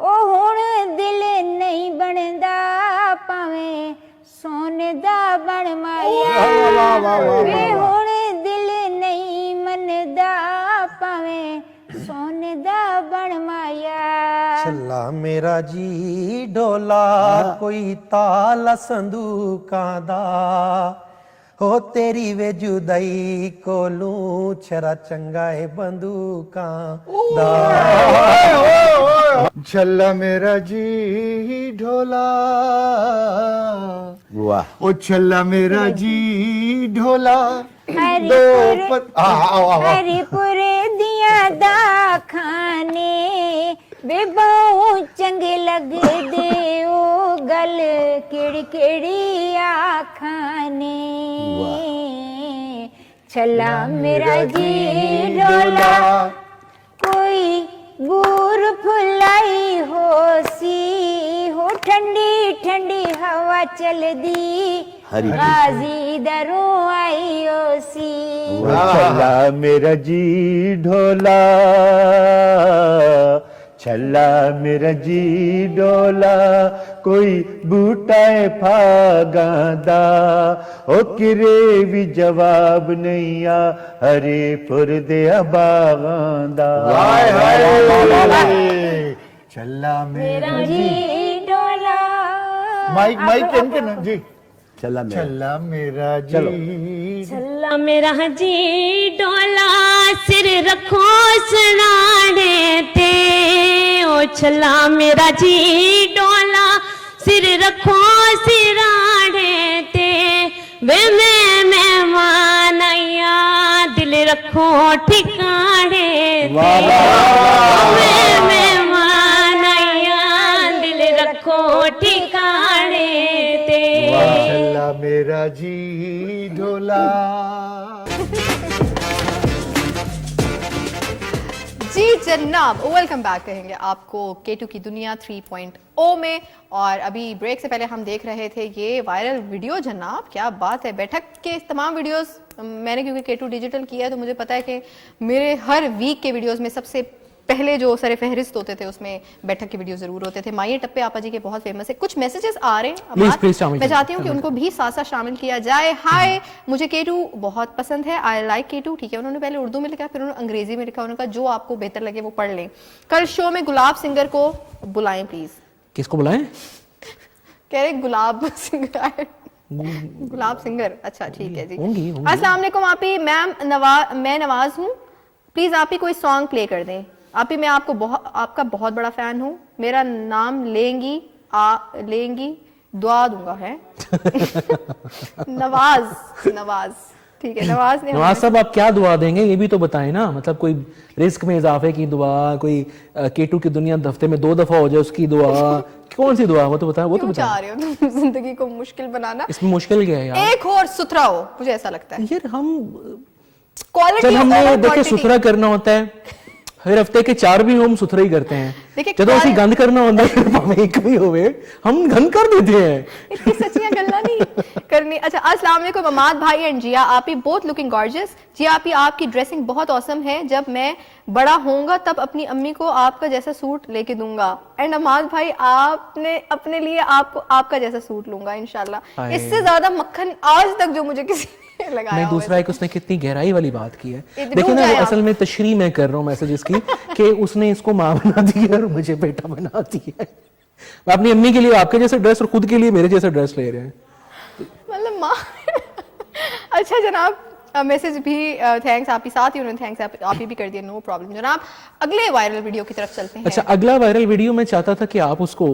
ਉਹ ਹੁਣ ਦਿਲ ਨਹੀਂ ਬਣਦਾ ਭਾਵੇਂ ਸੋਨੇ ਦਾ ਬਣ ਮਾਇਆ ਵੇ ਹੁਣ ਦਿਲ ਨਹੀਂ ਮੰਨਦਾ ਭਾਵੇਂ ਸੋਨੇ ਦਾ ਬਣ ਮਾਇਆ ਛੱਲਾ ਮੇਰਾ ਜੀ ਢੋਲਾ ਕੋਈ ਤਾਲਾ ਸੰਦੂਕਾਂ ਦਾ ਹੋ ਤੇਰੀ ਵੇ ਜੁਦਾਈ ਕੋਲੋਂ ਛਰਾ ਚੰਗਾ ਏ ਬੰਦੂਕਾਂ ਦਾ ਛੱਲਾ ਮੇਰਾ ਜੀ ਢੋਲਾ ਵਾਹ ਉਹ ਛੱਲਾ ਮੇਰਾ ਜੀ ਢੋਲਾ ਹਰੀਪੁਰ ਦੀਆਂ ਦਾ ਖਾਨੇ ਵੇ ਬਹੁ ਚੰਗੇ ਲੱਗਦੇ ਉਹ ਗੱਲ ਕਿਹੜੀ ਕਿਹੜੀ ਆਖਾਂ ਨੇ ਛੱਲਾ ਮੇਰਾ ਜੀ ਢੋਲਾ ਕੋਈ ਬੂਰ ਫੁਲਾਈ ਹੋਸੀ ਹੋ ਠੰਡੀ ਠੰਡੀ ਹਵਾ ਚਲਦੀ ਗਾਜ਼ੀ ਦਰੋਂ ਆਈ ਹੋਸੀ ਛੱਲਾ ਮੇਰਾ ਜੀ ਢੋਲਾ ਛੱਲਾ ਮੇਰਾ ਜੀ ਢੋਲਾ ਕੋਈ ਬੂਟਾ ਫਾਗਾਂ ਦਾ ਉਹ ਕਿਰੇ ਵੀ ਜਵਾਬ ਨਹੀਂ ਆ ਹਰੇ ਪੁਰ ਦੇ ਬਾਗਾਂ ਦਾ ਹਾਏ ਹਾਏ ਛੱਲਾ ਮੇਰਾ ਜੀ ਢੋਲਾ ਮਾਈਕ ਕਿਨ ਜੀ ਚੱਲਾ ਮੈਂ ਛੱਲਾ ਮੇਰਾ ਜੀ ਛੱਲਾ ਮੇਰਾ ਜੀ ਢੋਲਾ ਸਿਰ ਰੱਖੋ ਸਰਾਣੇ ਤੇ ਓ ਛੱਲਾ ਮੇਰਾ ਜੀ ਢੋਲਾ ਸਿਰ ਰੱਖੋ ਸਿਰਾਣੇ ਤੇ ਵੇ ਮੈਂ ਮਹਿਮਾਨ ਆਇਆ ਦਿਲ ਰੱਖੋ ਠਿਕਾਣੇ ਤੇ ਵੇ ਮਹਿਮਾਨ ਆਇਆ ਦਿਲ ਰੱਖੋ ਠਿਕਾਣੇ ਤੇ ਛੱਲਾ ਮੇਰਾ ਜੀ ਢੋਲਾ जी जनाब वेलकम बैक कहेंगे आपको K2 की दुनिया 3.0 में। और अभी ब्रेक से पहले हम देख रहे थे ये वायरल वीडियो जनाब, क्या बात है। बैठक के तमाम वीडियोस मैंने क्योंकि K2 डिजिटल किया है तो मुझे पता है कि मेरे हर वीक के वीडियोस में सबसे पहले जो सरे फहरिस्त होते थे उसमें बैठक के वीडियो जरूर होते थे। माये टप्पे आपा जी के बहुत फेमस है। कुछ मैसेजेस आ रहे हैं Please, शामिल मैं चाहती हूँ कि उनको भी साथ साथ शामिल किया जाए। हाय, मुझे केटू बहुत पसंद है, आई लाइक केटू। ठीक है, उन्होंने पहले उर्दू में लिखा, फिर उन्होंने अंग्रेजी में लिखा। उन्होंने कहा जो आपको बेहतर लगे वो पढ़ लें। कल शो में गुलाब सिंगर को बुलाएं प्लीज। किसको बुलाएं? कह रहे गुलाब सिंगर आए। गुलाब सिंगर, अच्छा ठीक है जी। होंगी। अस्सलाम वालेकुम आपी, मैम मैं नवाज हूँ, प्लीज आप ही कोई सॉन्ग प्ले कर दें। आप ही मैं आपका बहुत बड़ा फैन हूँ, मेरा नाम लेंगी दुआ दूंगा है। नवाज ठीक है, नवाज साहब आप क्या दुआ देंगे ये भी तो बताएं ना। मतलब कोई रिस्क में इजाफे की दुआ, कोई केटू की दुनिया हफ्ते में 2 दफा हो जाए उसकी दुआ, कौन सी दुआ? वो तो बताओ। क्यों चाह रहे हो तुम जिंदगी को मुश्किल बनाना? इसमें मुश्किल क्या है यार? एक और सुथरा हो, मुझे ऐसा लगता है यार। हम क्वालिटी जब हमने देखे सुथरा करना होता है, हर हफ्ते के 4 भी हम सुथरा ही करते हैं। जब ਅਸੀਂ गंद करना होता है भाਵੇਂ एक भी होवे हम गंद कर देते हैं। इतनी सच्चियां गल्ला नहीं करनी। अच्छा, अस्सलाम वालेकुम अमाद भाई एंड जिया आपी, बोथ लुकिंग गॉर्जियस। जिया आपी आपकी ड्रेसिंग बहुत ऑसम है, जब मैं बड़ा होऊंगा तब अपनी अम्मी को आपका जैसा सूट लेके दूंगा। एंड अमाद भाई आपने अपने लिए आपका जैसा सूट लूंगा इंशाल्लाह। इससे ज्यादा मक्खन आज तक जो मुझे किसी ने लगाया नहीं, दूसरा एक उसने कितनी गहराई वाली बात की है। देखिए ना, असल में तशरीह मैं कर रहा हूँ मैसेजेस की कि उसने इसको माँ बना दी है और मुझे बेटा बना दी है। मैं अपनी अम्मी के लिए आपके जैसा ड्रेस और खुद के लिए मेरे जैसा ड्रेस ले रहे हैं, मतलब माँ। अच्छा जनाब, मैसेज भी थैंक्स आप ही, साथ ही उन्होंने थैंक्स आप ही भी कर दिया, नो प्रॉब्लम। जनाब अगले वायरल वीडियो की तरफ चलते हैं। अच्छा, अगला वायरल वीडियो मैं चाहता था कि आप उसको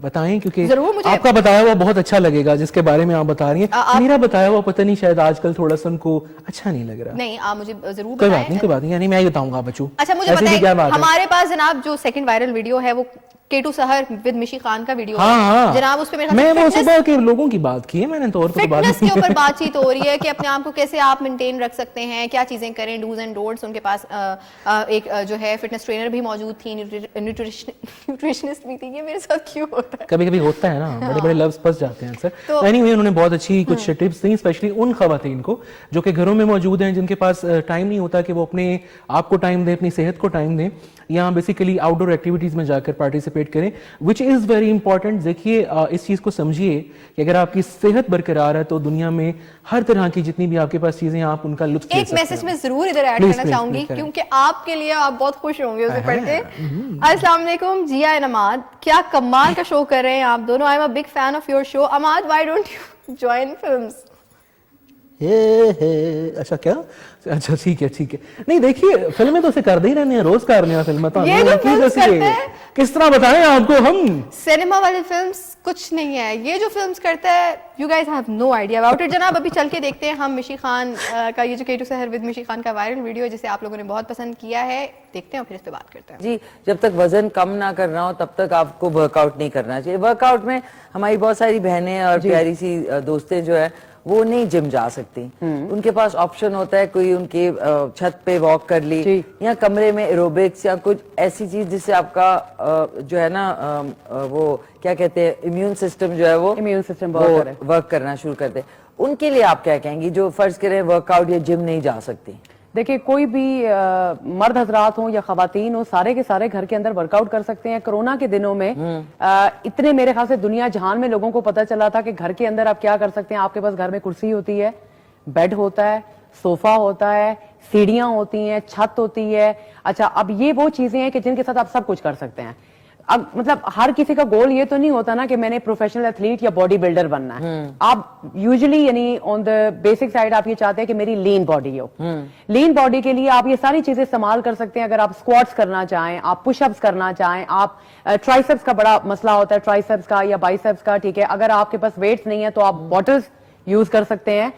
बताएं, क्योंकि आपका बताया हुआ बहुत अच्छा लगेगा जिसके बारे में आप बता रही हैं। मेरा बताया हुआ पता नहीं शायद आजकल थोड़ा सा उनको अच्छा नहीं लग रहा। नहीं, आप मुझे जरूर कोई बात नहीं, यानी मैं ही बताऊंगा बच्चों। अच्छा, मुझे बताइए, हमारे पास जनाब जो सेकंड वायरल वीडियो है वो केटू सहर विद मिशी खान का वीडियो है जनाब। उस पे मैं वो सुबह के लोगों की बात की है मैंने, तो और तो बात फिटनेस के ऊपर बातचीत हो रही है कि अपने आप को कैसे आप मेंटेन रख सकते हैं, क्या चीजें करें, डूज एंड डोंट्स। उनके पास एक जो है फिटनेस ट्रेनर भी मौजूद थी, न्यूट्रिशनिस्ट भी थी। ये मेरे साथ क्यों होता है? कभी कभी होता है ना, बड़े बड़े लफ्ज फंस जाते हैं अक्सर। तो एनीवे उन्होंने बहुत अच्छी कुछ टिप्स दी, स्पेशली उन खवातीन को जो कि घरों में मौजूद हैं, जिनके पास टाइम नहीं होता कि वो अपने आप को टाइम दें, अपनी सेहत को टाइम दें, या बेसिकली आउटडोर एक्टिविटीज में जाकर पार्टिसिपेट करें, विच इज वेरी इंपॉर्टेंट। देखिए, इस चीज को समझिए कि अगर आपकी सेहत बरकरार है तो दुनिया में हर तरह की जितनी भी आपके पास चीजें आप उनका लुत्फ ले सकते हैं। एक मैसेज मैं जरूर इधर ऐड करना चाहूंगी क्योंकि आपके लिए आप बहुत खुश होंगे उसे पढ़ के। अस्सलाम वालेकुम जिया एंड अमाद, क्या कमाल का शो कर रहे हैं आप दोनों। I am a big fan of your show. Amad, why don't you join films? अच्छा क्या? अच्छा ठीक है। नहीं देखिए, फिल्में तो उसे कर दे ही रहने हैं, रोज कर रहे हैं फिल्में। तो ये जो फिल्म्स करते हैं, किस तरह बताएं आपको हम? सिनेमा वाली फिल्म्स कुछ नहीं है, ये जो फिल्म्स करता है you guys have no idea about it. जनाब अभी चल के देखते हैं हम मिशी खान का ये जो केटू सहर विद मिशी खान का वायरल वीडियो है, जिसे आप लोगों ने बहुत पसंद किया है। देखते हैं और फिर इस पे बात करते हैं। जी, जब तक वजन कम ना करना हो तब तक आपको वर्कआउट नहीं करना चाहिए। वर्कआउट में हमारी बहुत सारी बहनें और प्यारी सी दोस्तें जो है वो नहीं जिम जा सकती। उनके पास ऑप्शन होता है, कोई उनके छत पे वॉक कर ली या कमरे में एरोबिक्स या कुछ ऐसी चीज जिससे आपका जो है ना वो क्या कहते हैं इम्यून सिस्टम जो है वो वर्क करना शुरू कर दे। उनके लिए आप क्या कहेंगी जो फर्ज करें वर्कआउट या जिम नहीं जा सकती? देखिए, कोई भी मर्द हजरात हो या खवातीन हो, सारे के सारे घर के अंदर वर्कआउट कर सकते हैं। कोरोना के दिनों में इतने मेरे ख्याल से दुनिया जहान में लोगों को पता चला था कि घर के अंदर आप क्या कर सकते हैं। आपके पास घर में कुर्सी होती है, बेड होता है, सोफा होता है, सीढ़ियां होती हैं, छत होती है। अच्छा, अब ये वो चीजें हैं कि जिनके साथ आप सब कुछ कर सकते हैं। अब मतलब हर किसी का गोल ये तो नहीं होता ना कि मैंने प्रोफेशनल एथलीट या बॉडी बिल्डर बनना है। आप यूजुअली यानी ऑन द बेसिक साइड आप ये चाहते हैं कि मेरी लीन बॉडी हो। लीन बॉडी के लिए आप ये सारी चीजें इस्तेमाल कर सकते हैं। अगर आप स्क्वाट्स करना चाहें, आप पुशअप्स करना चाहें, आप ट्राइसेप्स का बड़ा मसला होता है, ट्राइसेप्स का या बाइसेप्स का, ठीक है। अगर आपके पास वेट्स नहीं है तो आप बॉटल्स यूज कर सकते हैं,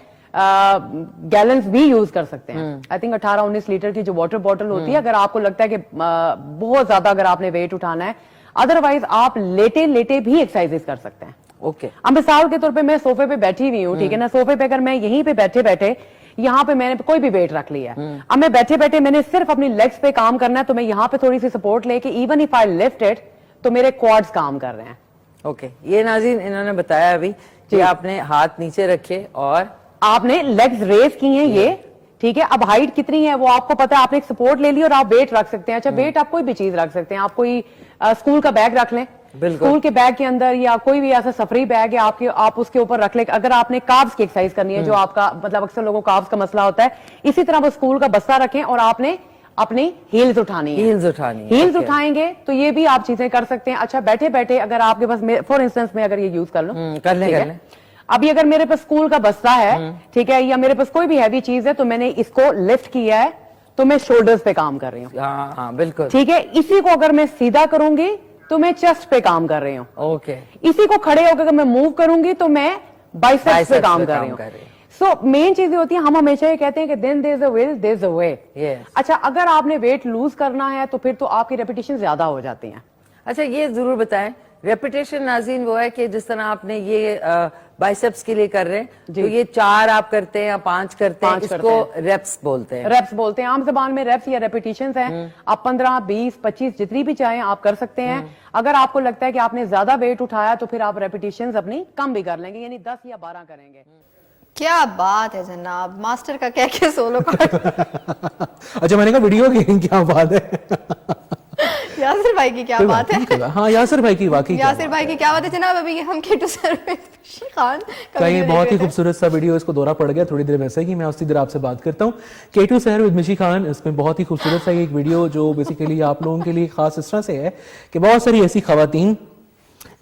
गैलन्स भी यूज कर सकते हैं। आई थिंक 18-19 लीटर की जो वाटर बॉटल होती है, अगर आपको लगता है कि बहुत ज्यादा अगर आपने वेट उठाना है। अदरवाइज आप लेटे लेटे भी एक्सरसाइजेस कर सकते हैं। ओके, अब मिसाल के तौर पे मैं सोफे पे बैठी हुई हूँ, ठीक है ना। सोफे पे अगर मैं यहीं पे बैठे बैठे यहाँ पे मैंने कोई भी वेट रख लिया, अब मैं बैठे बैठे मैंने सिर्फ अपनी लेग्स पे काम करना है, तो मैं यहाँ पे थोड़ी सी सपोर्ट लेके even if I lift it तो मेरे क्वाड्स काम कर रहे हैं। ओके, ये नाज़रीन इन्होंने बताया अभी कि आपने हाथ नीचे रखे और आपने लेग्स रेज की हैं, ठीक है, अब हाइट कितनी है वो आपको पता है, आपने एक सपोर्ट ले ली और आप वेट रख सकते हैं। अच्छा, वेट आप कोई भी चीज रख सकते हैं, आप कोई स्कूल का बैग रख लें, स्कूल के बैग के अंदर या कोई भी ऐसा सफरी बैग है आपके, आप उसके ऊपर रख लें। अगर आपने कार्ब्स की एक्सरसाइज करनी है, जो आपका मतलब अक्सर लोगों को कार्ब्स का मसला होता है, इसी तरह वो स्कूल का बस्ता रखें और आपने अपनी हील्स उठानी है। हील्स उठाएंगे तो ये भी आप चीजें कर सकते हैं। अच्छा, बैठे बैठे अगर आपके पास फॉर इंस्टेंस में अगर ये यूज कर लो, कर लें। अभी अगर मेरे पास स्कूल का बस्ता है, ठीक है, या मेरे पास कोई भी हैवी चीज है, तो मैंने इसको लिफ्ट किया है, तो मैं शोल्डर्स पे काम कर रही हूँ। हाँ, बिल्कुल ठीक है, इसी को अगर मैं सीधा करूंगी तो मैं चेस्ट पे काम कर रही हूँ। ओके, इसी को खड़े होकर अगर मैं मूव करूंगी तो मैं बाइसेप्स पे काम कर रही हूँ। सो मेन चीज होती है, हम हमेशा ये कहते हैं कि then there is a will there is a way. अच्छा, अगर आपने वेट लूज करना है तो फिर तो आपकी रेपिटेशन ज्यादा हो जाती हैं। अच्छा, ये जरूर बताएं, रेपिटेशन नाज़रीन वो है कि जिस तरह आपने ये बाइसेप्स के लिए कर रहे हैं, तो ये 4 आप करते हैं या 5 करते हैं, इसको रेप्स बोलते हैं। रेप्स बोलते हैं आम जबान में, रेप्स या रेपिटेशंस हैं। आप 15, 20, 25 जितनी भी चाहें आप कर सकते हैं। अगर आपको लगता है कि आपने ज्यादा वेट उठाया तो फिर आप रेपिटेशंस अपनी कम भी कर लेंगे, यानी 10 या 12 करेंगे। क्या बात है जनाब, मास्टर का क्या क्या सोलो कार्ड। अच्छा, मैंने कहा वीडियो की क्या बात है। यासिर भाई की क्या बात है। हाँ, यासिर भाई की वाकई यासिर भाई की क्या बात है जनाब। अभी हम केटू सर खान का ये बहुत ही खूबसूरत सा वीडियो, इसको दौरा पड़ गया थोड़ी देर वैसे कि मैं उसी देर आपसे बात करता हूँ। केटू सर विद मिशी खान, इसमें बहुत ही खूबसूरत सा एक वीडियो जो बेसिकली आप लोगों के लिए खास इस तरह से है कि बहुत सारी ऐसी खवातीन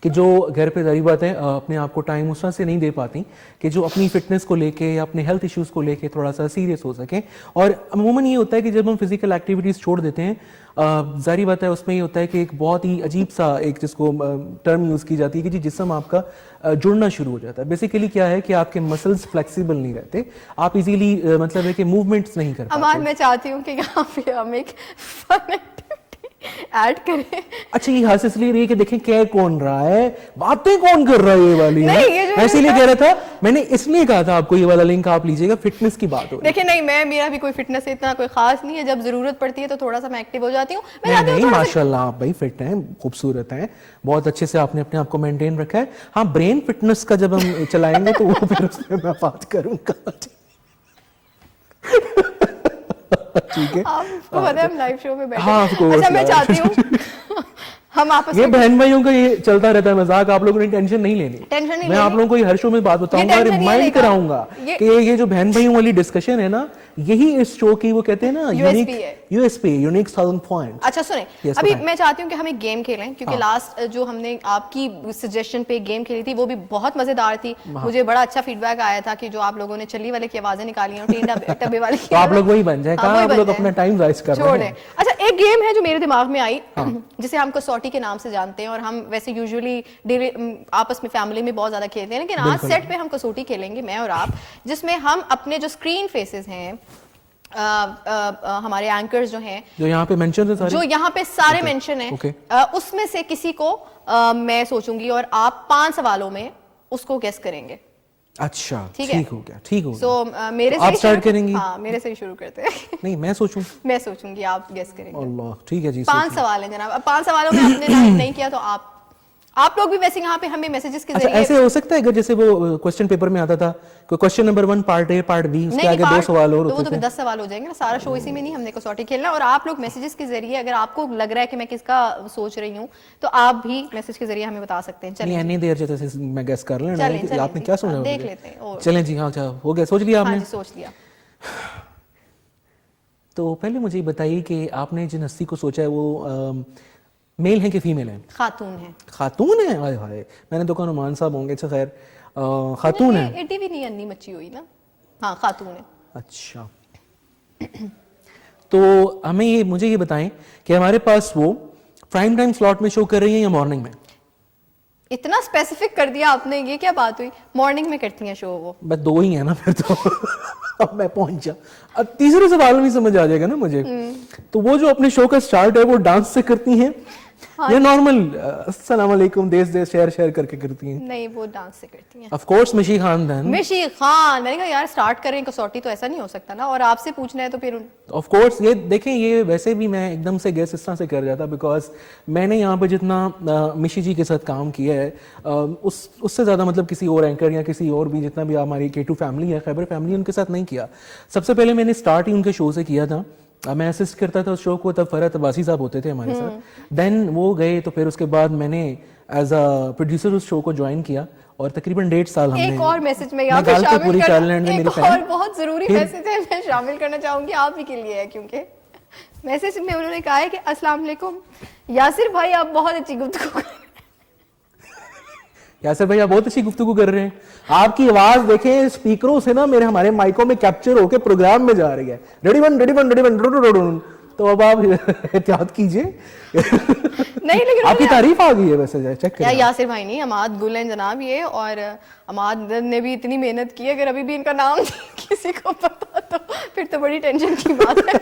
कि जो घर पे जारी बात है अपने आप को टाइम उस तरह से नहीं दे पाती कि जो अपनी फिटनेस को लेके या अपने हेल्थ इश्यूज को लेके थोड़ा सा सीरियस हो सकें। और अमूमन ये होता है कि जब हम फिजिकल एक्टिविटीज छोड़ देते हैं, जारी बात है उसमें ये होता है कि एक बहुत ही अजीब सा एक जिसको टर्म यूज की जाती है कि जी जिस्म आपका जुड़ना शुरू हो जाता है। बेसिकली क्या है कि आपके मसल्स फ्लेक्सिबल नहीं रहते, आप इजीली मतलब है कि मूवमेंट्स नहीं कर पाते। अमान, मैं चाहती हूँ कि यहाँ पे हम एक फन एक्टिविटी ऐड करें। अच्छा, ये हंस इसलिए रही है कि देखें क्या कौन रहा है, बातें कौन कर रहा है ये वाली। नहीं, ये जो मैं इसीलिए कह रहा था, मैंने इसलिए कहा था आपको ये वाला लिंक आप लीजिएगा, फिटनेस की बात हो। देखिए नहीं, मेरा भी कोई फिटनेस से इतना कोई खास नहीं है, जब जरूरत पड़ती है तो थोड़ा सा मैं एक्टिव हो जाती हूँ। नहीं, माशाल्लाह आप भाई फिट हैं, खूबसूरत हैं, बहुत अच्छे से आपने अपने आप को मेंटेन रखा है। हाँ, ब्रेन फिटनेस का जब हम चलाएंगे तो वो फिर उसमें मैं बात करूंगा। ठीक है, आपको पता है हम लाइव शो में बैठे। हाँ, अच्छा, मैं चाहती हूँ हम आपस ये बहन भाइयों का ये चलता रहता है मजाक, आप लोगों ने टेंशन नहीं लेनी। टेंशन नहीं मैं आप लोगों को ये हर शो में बात बताऊंगा, रिमाइंड कराऊंगा कि ये जो बहन भाइयों वाली डिस्कशन है ना, यही इस शो की वो कहते हैं ना यूएसपी, यूनिक सेलिंग पॉइंट। अच्छा सुने, अभी मैं चाहती हूँ कि हम एक गेम खेलें, क्योंकि लास्ट जो हमने आपकी सजेशन पे गेम खेली थी वो भी बहुत मजेदार थी। मुझे बड़ा अच्छा फीडबैक आया था कि जो आप लोगों ने चली वाले की आवाजें निकाली हैं, टब्बे वाली, तो आप लोग वही बन जाए, कहां आप लोग अपना टाइम वेस्ट कर रहे हैं। अच्छा, एक गेम है जो मेरे दिमाग में आई, जिसे हम कसौटी के नाम से जानते हैं और हम वैसे यूजुअली डेली आपस में फैमिली में बहुत ज्यादा खेलते हैं, लेकिन आज सेट पे हम कसौटी खेलेंगे मैं और आप, जिसमें हम अपने जो स्क्रीन फेसेस हैं, हमारे एंकर्स जो हैं, जो यहाँ पे मेंशन है सारे, जो यहाँ पे सारे मेंशन हैं, उसमें से किसी को मैं सोचूंगी और आप 5 सवालों में उसको गेस करेंगे। अच्छा, ठीक हो गया, ठीक हो गया। सो मेरे से आप स्टार्ट करेंगी? हाँ, मेरे से ही शुरू करते हैं। नहीं, मैं सोचूं? मैं सोचूंगी, आप गेस करेंगे। अल्लाह, ठीक है जी। 5 सवाल हैं जनाब। अब 5 सवालों में आपने नहीं किया तो आप लोग भी वैसे यहाँ पे हमें मैसेजेस के जरिए। ऐसे हो सकता है अगर जैसे वो क्वेश्चन पेपर में आता था, कोई question number 1 part A part B, उसके आगे 2 सवाल और होते थे। तो 10 सवाल हो जाएंगे ना, सारा शो इसी में नहीं, हमने कसौटी खेलना। और आप लोग मैसेजेस के जरिए, अगर आपको लग रहा है कि मैं किसका सोच रही हूँ, तो आप भी मैसेज के जरिए हमें बता सकते हैं। चलिए, नहीं देर जैसे मैं गेस कर लेना, आपने क्या सोचा, देख लेते हैं। चलें जी, हाँ हो गया, सोच लिया आपने? सोच लिया। तो पहले मुझे बताइए कि आपने जिन हस्ती को सोचा है वो मेल है कि फीमेल है? खातून है। खातून है? हाय हाय, मैंने तो कहा नुमान साहब होंगे। अच्छा खैर, खातून है। एडी भी नहीं अन्नी मच्छी हुई ना। हाँ, खातून है। अच्छा, तो हमें मुझे ये बताएं कि हमारे पास वो प्राइम टाइम स्लॉट में शो कर रही है या मॉर्निंग में? इतना स्पेसिफिक कर दिया आपने, ये क्या बात हुई? मॉर्निंग में करती हैं शो वो। बस 2 ही है ना फिर तो। अब मैं पहुंचा, अब तीसरे सवाल में समझ आ जाएगा ना मुझे। तो वो जो अपने शो का स्टार्ट है वो डांस से करती हैं ये नॉर्मल अस्सलाम वालेकुम देश देश शेयर करके करती हैं। नहीं, वो डांस से करती हैं। ऑफ कोर्स मिशी खान देन। मिशी खान, मैंने कहा यार स्टार्ट करें कसौटी, तो ऐसा नहीं हो सकता ना, और आपसे पूछना है तो फिर ऑफ कोर्स ये देखें, ये वैसे भी मैं एकदम से गेस इस तरह से कर जाता बिकॉज मैंने यहाँ पे जितना मिशी जी के साथ काम किया है उससे ज़्यादा मतलब किसी और एंकर या किसी और भी जितना भी हमारी K2 फैमिली है, खैबर फैमिली, उनके साथ नहीं किया। सबसे पहले मैंने स्टार्ट ही उनके शो से किया था। मैं असिस्ट करता था उस शो को, तब फरहत अब्बासी साहब होते थे हमारे साथ। देन वो गए तो फिर उसके बाद मैंने एज अ प्रोड्यूसर उस शो को ज्वाइन किया और तकरीबन 1.5 साल हमने। एक और मैसेज में यहाँ पे शामिल पूरी टैलेंट में मेरे और बहुत जरूरी मैसेज है, मैं शामिल करना चाहूंगी, आप ही के लिए है, क्योंकि मैसेज में उन्होंने कहा है कि अस्सलाम वालेकुम यासिर भाई, आप बहुत अच्छी गुफ्तगू यासिर भाई आप बहुत अच्छी गुफ्तगू कर रहे हैं। आपकी आवाज देखें स्पीकरों से ना मेरे हमारे माइकों में कैप्चर होके प्रोग्राम में जा रही है। रेडी वन तो अब आप एहतियात कीजिए। नहीं, लेकिन आपकी तारीफ आ गई है वैसे, चेक करिए। यासिर भाई नहीं, अमाद गुल हैं जनाब ये, और अमाद ने भी इतनी मेहनत की, अगर अभी भी इनका नाम किसी को पता तो फिर तो बड़ी टेंशन की बात है।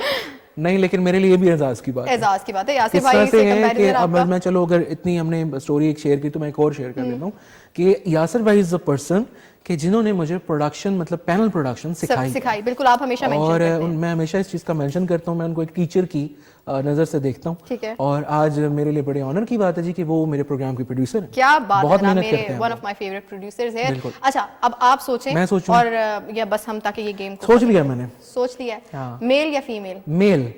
नहीं, लेकिन मेरे लिए भी एजाज की बात है। एजाज की बात है यासिर इस भाई तरह से है कि कंपैरिजन अब आपका। मैं चलो अगर इतनी हमने स्टोरी एक शेयर की तो मैं एक और शेयर कर देता हूँ कि यासिर भाई इज अ पर्सन कि जिन्होंने मुझे प्रोडक्शन मतलब पैनल प्रोडक्शन सिखाई। बिल्कुल, आप हमेशा मेंशन और करते हैं। मैं हमेशा इस चीज का मेंशन करता हूँ, मैं उनको एक टीचर की नजर से देखता हूँ। ठीक है। और आज मेरे लिए बड़े ऑनर की बात है जी कि वो मेरे प्रोग्राम के प्रोड्यूसर हैं। क्या बात बहुत है ना, मेहनत मेरे करते हैं वन वो। ऑफ माय फेवरेट प्रोड्यूसर्स है। बिल्कुल। अच्छा, अब आप सोचें। मैं सोचूं। और या बस हम, ताकि ये गेम को सोच लिया मैंने। सोच लिया है। हाँ। मेल या female? Male.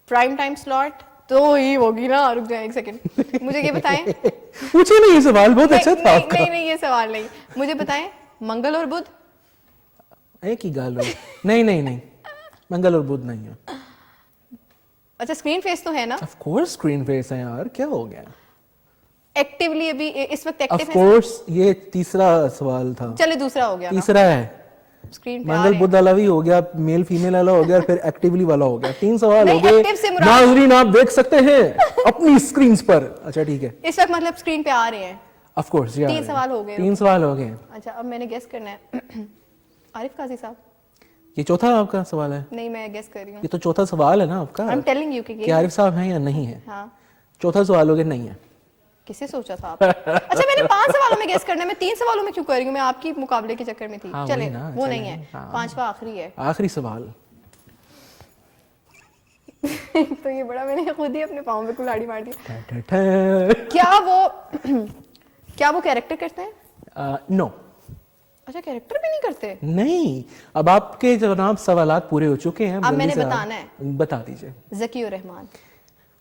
Prime time slot तो ही होगी ना, रुक जाए एक सेकंड, मुझे ये बताएं। पूछे नहीं, ये सवाल बहुत अच्छा था आपका। नहीं, ये सवाल नहीं, मुझे बताएं मंगल और बुध? एक ही गाल हो। नहीं, मंगल और बुध नहीं है। अच्छा, स्क्रीन फेस तो है ना? ऑफ कोर्स स्क्रीन फेस है यार, क्या हो गया? एक्टिवली अभी इस वक्त एक्टिव ऑफ है? कोर्स, ये तीसरा सवाल था। चले दूसरा हो गया ना? तीसरा है स्क्रीन पे आ मंगल रहे बुध वाला भी हो गया, मेल फीमेल वाला हो गया, फिर एक्टिवली वाला हो गया। 3 सवाल हो नहीं, गए। active से मुराद- नाज़रीन आप देख सकते हैं अपनी स्क्रीन पर। अच्छा ठीक है, इस वक्त मतलब स्क्रीन पे आ रहे हैं। Of course. 3 सवाल हो गए। 3 सवाल हो गए। अच्छा, अब मैंने गेस करना है। आरिफ काजी साहब? ये चौथा आपका सवाल है? नहीं, मैं गेस कर रही हूँ। ये तो चौथा सवाल है ना आपका। आई एम टेलिंग यू कि आरिफ साहब हैं या नहीं है? हाँ। चौथा सवाल हो गया, नहीं है। किसे सोचा था आप? अच्छा, मैंने 5 सवालों में गेस करना है, मैं 3 सवालों में क्यों कर रही हूँ? मैं आपकी मुकाबले के चक्कर में थी। हाँ, चले, वही ना, वो चले, नहीं है। हाँ। 5वां आखिरी है। आखिरी सवाल। तो ये बड़ा, मैंने खुद ही अपने पाँव पे कुल्हाड़ी मार दी। नो। क्या वो कैरेक्टर करते हैं? अच्छा, कैरेक्टर भी नहीं करते? नहीं, अब आपके जनाब सवालात पूरे हो चुके हैं। अब जल्दी मैंने से आप बताना है। बता दीजिए। ज़की उर रहमान।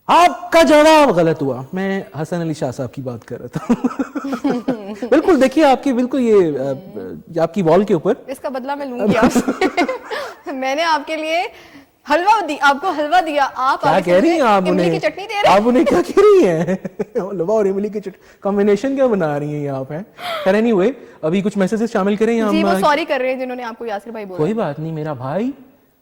आपका जवाब गलत हुआ। मैं हसन अली शाह साहब की बात कर रहा था। बिल्कुल, देखिए आपकी बिल्कुल ये आपकी वॉल के ऊपर। इसका बदला मैं लूंगी आपसे। मैंने आपके लिए आपको हलवा दिया, आप क्या कह रही हैं आप? इमली की चटनी दे रहे हैं। आप उन्हें क्या कह रही हैं? हलवा और इमली की चटनी कॉम्बिनेशन क्या बना रही हैं यहाँ पे? खैर एनीवे, अभी कुछ मैसेजेस शामिल करें जी, वो हम। सॉरी कर रहे हैं जिन्होंने आपको यासिर भाई बोला। कोई बात नहीं मेरा भाई,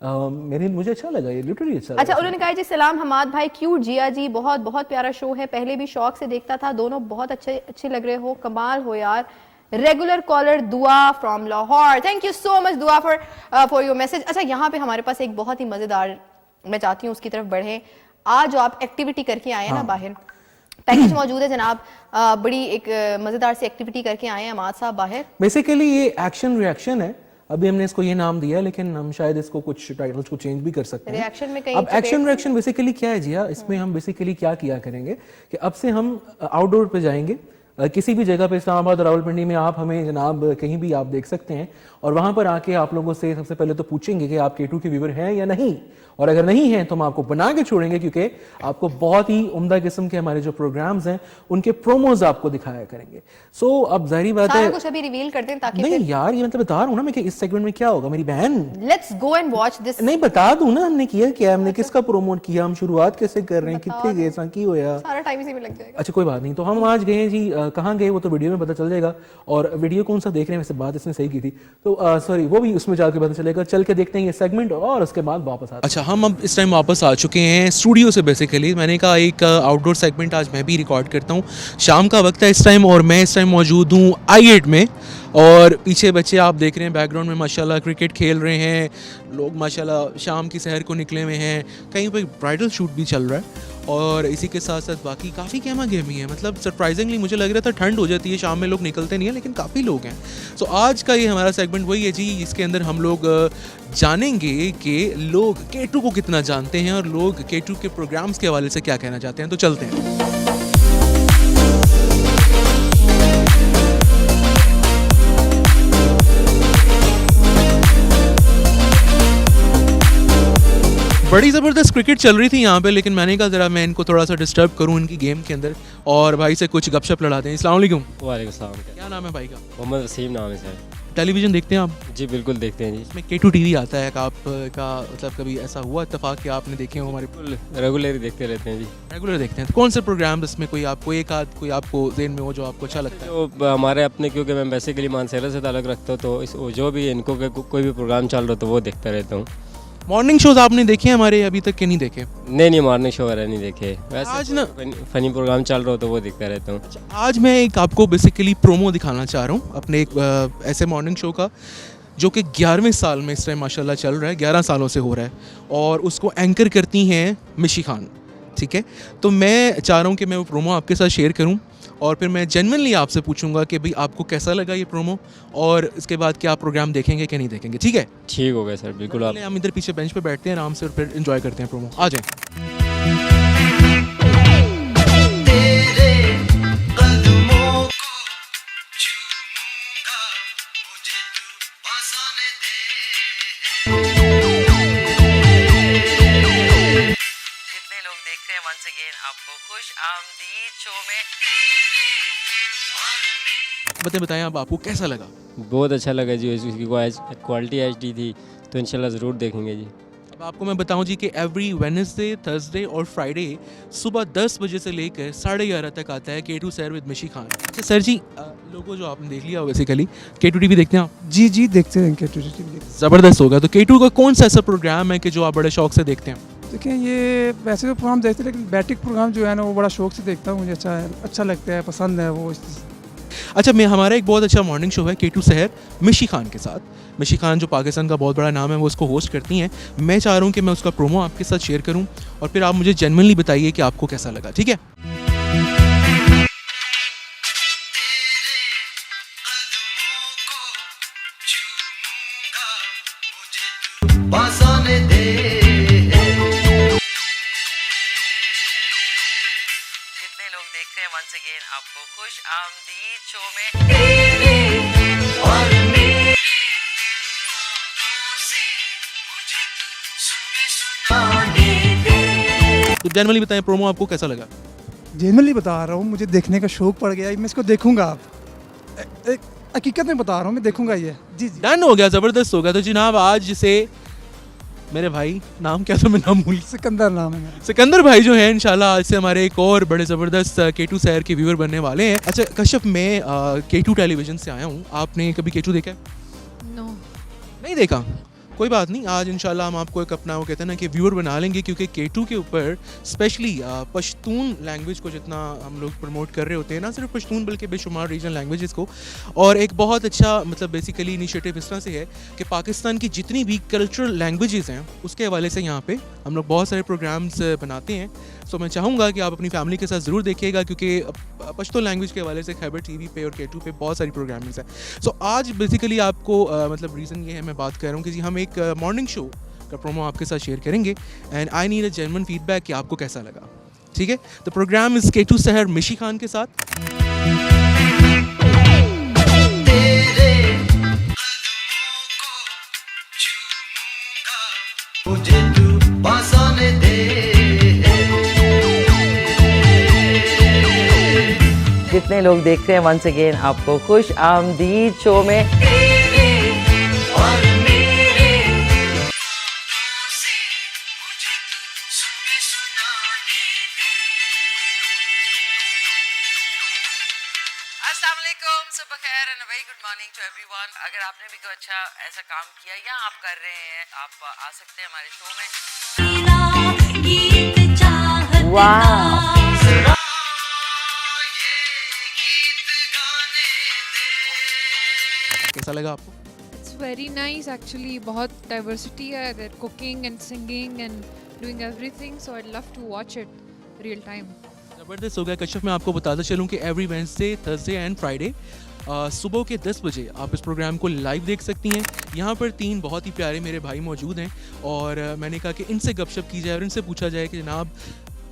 मुझे अच्छा लगा ये, लिटरली अच्छा अच्छा, लगा। उन्होंने कहा जी सलाम हमाद भाई, क्यूट जिया जी, बहुत बहुत प्यारा शो है, पहले भी शौक से देखता था, दोनों बहुत अच्छे लग रहे हो, कमाल हो यार। रेगुलर कॉलर दुआ from Lahore, thank you so much दुआ फॉर योर मैसेज। अच्छा, यहाँ पे हमारे पास एक बहुत ही मजेदार, मैं चाहती हूँ उसकी तरफ बढ़े। आज जो आप एक्टिविटी करके आए हैं ना बाहर, पैकेज मौजूद है जनाब, बड़ी एक मजेदार सी एक्टिविटी करके आए हैं अमाद साहब बाहर। बेसिकली ये एक्शन रिएक्शन है, अभी हमने इसको ये नाम दिया है, लेकिन हम शायद इसको कुछ टाइटल्स को चेंज भी कर सकते हैं। रिएक्शन में कहीं अब एक्शन रिएक्शन बेसिकली क्या है जी? इसमें हम बेसिकली क्या किया करेंगे कि अब से हम आउटडोर पे जाएंगे, किसी भी जगह पे, इस्लामाबाद और रावलपिंडी में आप हमें जनाब कहीं भी आप देख सकते हैं, और वहां पर आके आप लोगों से सबसे पहले तो पूछेंगे कि आप K2 के व्यूवर हैं या नहीं, और अगर नहीं है तो हम आपको बना के छोड़ेंगे, क्योंकि आपको बहुत ही उम्दा किस्म के हमारे जो प्रोग्राम्स हैं उनके प्रोमोज आपको दिखाया करेंगे। सो अब जाहिर बात सारा है, कुछ अभी रिवील कर दें ताकि नहीं यार ये मतलब बता रहा हूँ ना मैं कि इस सेगमेंट में क्या होगा मेरी बहन। Let's go and watch this. नहीं बता दूं ना हमने किया क्या, हमने किसका प्रोमोट किया, हम शुरुआत कैसे कर रहे हैं, कितने गए, की होया। सारा टाइम इसी में लग जाएगा। अच्छा कोई बात नहीं, तो हम आज गए जी, कहाँ गए वो तो वीडियो में पता चल जाएगा, और वीडियो कौन सा देख रहे हैं वैसे बात इसने सही की थी, तो सॉरी वो भी उसमें जाके पता चलेगा। चल के देखते हैं ये सेगमेंट और उसके बाद वापस आते हैं। अच्छा, हम अब इस टाइम वापस आ चुके हैं स्टूडियो से। बेसिकली मैंने कहा एक आउटडोर सेगमेंट आज मैं भी रिकॉर्ड करता हूँ। शाम का वक्त है इस टाइम, और मैं इस टाइम मौजूद हूँ I8 में। और पीछे बच्चे आप देख रहे हैं बैकग्राउंड में माशाल्लाह क्रिकेट खेल रहे हैं लोग, माशाल्लाह शाम की सहर को निकले हुए हैं, कहीं पे ब्राइडल शूट भी चल रहा है और इसी के साथ साथ बाकी काफ़ी गेमा गेमी है। मतलब सरप्राइजिंगली मुझे लग रहा था ठंड हो जाती है, शाम में लोग निकलते नहीं हैं, लेकिन काफ़ी लोग हैं। सो आज का ये हमारा सेगमेंट वही है जी, इसके अंदर हम लोग जानेंगे कि लोग K2 को कितना जानते हैं और लोग K2 के प्रोग्राम्स के हवाले से क्या कहना चाहते हैं। तो चलते हैं। बड़ी ज़बरदस्त क्रिकेट चल रही थी यहाँ पे, लेकिन मैंने कहा ज़रा मैं इनको थोड़ा सा डिस्टर्ब करूँ इनकी गेम के अंदर और भाई से कुछ गपशप लड़ाते हैं। अस्सलाम वालेकुम। वालेकुम सलाम। क्या नाम है भाई का? मोहम्मद वसीम नाम है सर। टेलीविज़न देखते हैं आप? जी बिल्कुल देखते हैं जी। इसमें K2 TV आता है, आपका मतलब कभी ऐसा हुआ इत्तेफाक कि आपने देखे हो? हमारे बिल्कुल रेगुलर देखते रहते हैं जी। रेगुलर देखते हैं। तो कौन से प्रोग्राम इसमें कोई आपको एक आध कोई आपको ज़हन में हो जो आपको अच्छा लगता है? जो हमारे अपने, क्योंकि मैं बेसिकली मानसरा से ताल्लुक़ रखता हूँ, तो इस जो भी इनको कोई भी प्रोग्राम चल रहा हो तो वो देखता रहता हूँ। मॉर्निंग शोज आपने देखे हैं हमारे अभी तक के नहीं देखे? नहीं मॉर्निंग शो वगैरह नहीं देखे। वैसे आज ना फनी प्रोग्राम चल रहा हो तो वो देखता रहता हूँ। आज मैं एक आपको बेसिकली प्रोमो दिखाना चाह रहा हूँ अपने एक ऐसे मॉर्निंग शो का जो कि 11वें साल में इस टाइम माशाल्लाह चल रहा है, 11 सालों से हो रहा है और उसको एंकर करती हैं मिशी खान। ठीक है, तो मैं चाह रहा हूँ कि मैं वो प्रोमो आपके साथ शेयर करूँ और फिर मैं जेन्युइनली आपसे पूछूंगा कि भाई आपको कैसा लगा ये प्रोमो और इसके बाद क्या आप प्रोग्राम देखेंगे कि नहीं देखेंगे। ठीक है, ठीक हो गया सर, बिल्कुल। आप हम इधर पीछे बेंच पे बैठते हैं आराम से और फिर एंजॉय करते हैं प्रोमो। आ जाएं। जितने लोग देखते हैं वंस अगेन आपको खुश आमदीद शो में। बताएं आप, आपको कैसा लगा? बहुत अच्छा लगा जी। उसकी क्वालिटी HD थी, तो इंशाल्लाह ज़रूर देखेंगे जी। अब आपको मैं बताऊं जी कि एवरी वेडनेसडे, थर्सडे और फ्राइडे सुबह 10 बजे से लेकर 11:30 तक आता है K2 सहर विद मिशी खान। अच्छा सर जी, लोगों जो आपने देख लिया बेसिकली K2 TV देखते हैं आप? जी जी देखते हैं K2 TV। ज़बरदस्त होगा। तो K2 का कौन सा ऐसा प्रोग्राम है कि जो आप बड़े शौक से देखते हैं? देखिए, ये वैसे तो प्रोग्राम देखते हैं, लेकिन बैटिक प्रोग्राम जो है ना वो बड़ा शौक से देखता हूँ। मुझे अच्छा लगता है, पसंद है वो। अच्छा, मैं हमारा एक बहुत अच्छा मॉर्निंग शो है K2 सहर मिशी खान के साथ। मिशी खान जो पाकिस्तान का बहुत बड़ा नाम है, वो उसको होस्ट करती हैं। मैं चाह रहा हूँ कि मैं उसका प्रोमो आपके साथ शेयर करूँ और फिर आप मुझे जेन्युइनली बताइए कि आपको कैसा लगा। ठीक है? जितने लोग देखते हैं वंस अगेन आपको खुश आमदीद शो में। तो जेन्युइनली बताएं प्रोमो आपको कैसा लगा? जेनरली बता रहा हूँ, मुझे देखने का शौक पड़ गया। मैं इसको देखूंगा। आप एक हकीकत में बता रहा हूँ, मैं देखूंगा ये। जी जी, डन हो गया, ज़बरदस्त हो गया। तो जनाब आज से मेरे भाई, नाम क्या था, मैं नाम भूल। सिकंदर नाम है मेरा। सिकंदर भाई जो है इंशाल्लाह आज से हमारे एक और बड़े ज़बरदस्त K2 सहर के व्यूअर बनने वाले हैं। अच्छा कश्यप, मैं K2 टेलीविज़न से आया हूँ। आपने कभी K2 देखा है? नो, नहीं देखा? कोई बात नहीं, आज इंशाल्लाह हम आपको एक अपना वो कहते हैं ना कि व्यूअर बना लेंगे, क्योंकि K2 के ऊपर स्पेशली पश्तून लैंग्वेज को जितना हम लोग प्रमोट कर रहे होते हैं, ना सिर्फ पश्तून बल्कि बेशुमार रीजनल लैंग्वेजेस को। और एक बहुत अच्छा मतलब बेसिकली इनिशिएटिव इस तरह से है कि पाकिस्तान की जितनी भी कल्चरल लैंग्वेजेस हैं उसके हवाले से यहाँ पे हम लोग बहुत सारे प्रोग्राम्स बनाते हैं। सो मैं चाहूँगा कि आप अपनी फैमिली के साथ ज़रूर देखिएगा, क्योंकि पश्तो लैंग्वेज के हवाले से खैबर TV पे और K2 पे बहुत सारी प्रोग्रामिंग्स है। सो आज बेसिकली आपको मतलब रीज़न ये है, मैं बात कर रहा हूँ कि जी हम एक मॉर्निंग शो का प्रोमो आपके साथ शेयर करेंगे and I need a genuine feedback कि आपको कैसा लगा। ठीक है, तो प्रोग्राम इस K2 सहर मिशी खान के साथ। जितने लोग देखते हैं वंस अगेन आपको खुश आमदीद शो में। अस्सलाम वालेकुम, सुबह खैर and very good morning to everyone. अगर आपने भी कोई अच्छा ऐसा काम किया या आप कर रहे हैं, आप आ सकते हैं हमारे शो में। कैसा लगा आपको? It's very nice actually. बहुत diversity है. They're cooking and singing and doing everything. So I'd love to watch it real time. ज़बरदस्त हो गया कश्यप। मैं आपको बताता चलूँ कि every Wednesday, Thursday and Friday सुबह के 10 बजे आप इस प्रोग्राम को लाइव देख सकती हैं। यहाँ पर 3 बहुत ही प्यारे मेरे भाई मौजूद हैं और मैंने कहा कि इनसे गपशप की जाए और इनसे पूछा जाए कि जनाब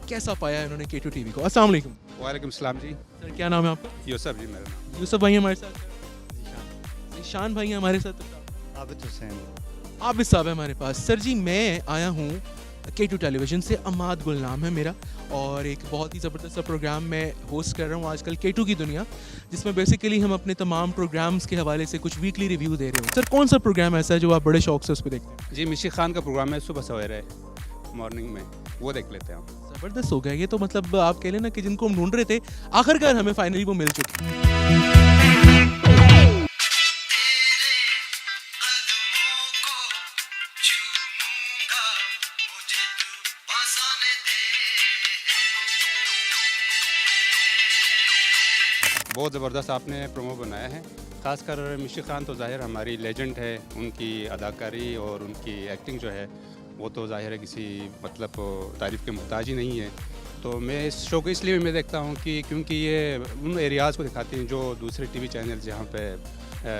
कैसा पाया इन्होंने K2 TV को। अस्सलाम वालेकुम। वालेकुम सलाम जी। सर क्या नाम है आपका? यूसुफ जी मेरा नाम। यूसुफ भाई हमारे साथ, ईशान भाई हमारे साथ, आबिद हुसैन। आबिद साहब है हमारे पास। सर जी मैं आया हूँ K2 टेलीविज़न से, अमाद गुल नाम है मेरा और एक बहुत ही ज़बरदस्त सा प्रोग्राम मैं होस्ट कर रहा हूँ आजकल K2 की दुनिया, जिसमें बेसिकली हम अपने तमाम प्रोग्राम्स के हवाले से कुछ वीकली रिव्यू दे रहे हो। सर कौन सा प्रोग्राम ऐसा है जो आप बड़े शौक से उस पर देखते हैं? जी मिशी खान का प्रोग्राम है सुबह सवेरे मॉर्निंग में, वो देख लेते हैं हम। ज़बरदस्त हो गया ये तो, मतलब आप कह लेना कि जिनको हम ढूंढ रहे थे आखिरकार हमें फाइनली वो मिल चुकी। बहुत ज़बरदस्त आपने प्रोमो बनाया है, ख़ासकर मिशी खान तो ज़ाहिर हमारी लेजेंड है, उनकी अदाकारी और उनकी एक्टिंग जो है वो तो ज़ाहिर है किसी मतलब तारीफ़ के मुहताज ही नहीं है। तो मैं इस शो को इसलिए मैं देखता हूँ कि क्योंकि ये उन एरियाज़ को दिखाती हैं जो दूसरे टीवी चैनल जहाँ पे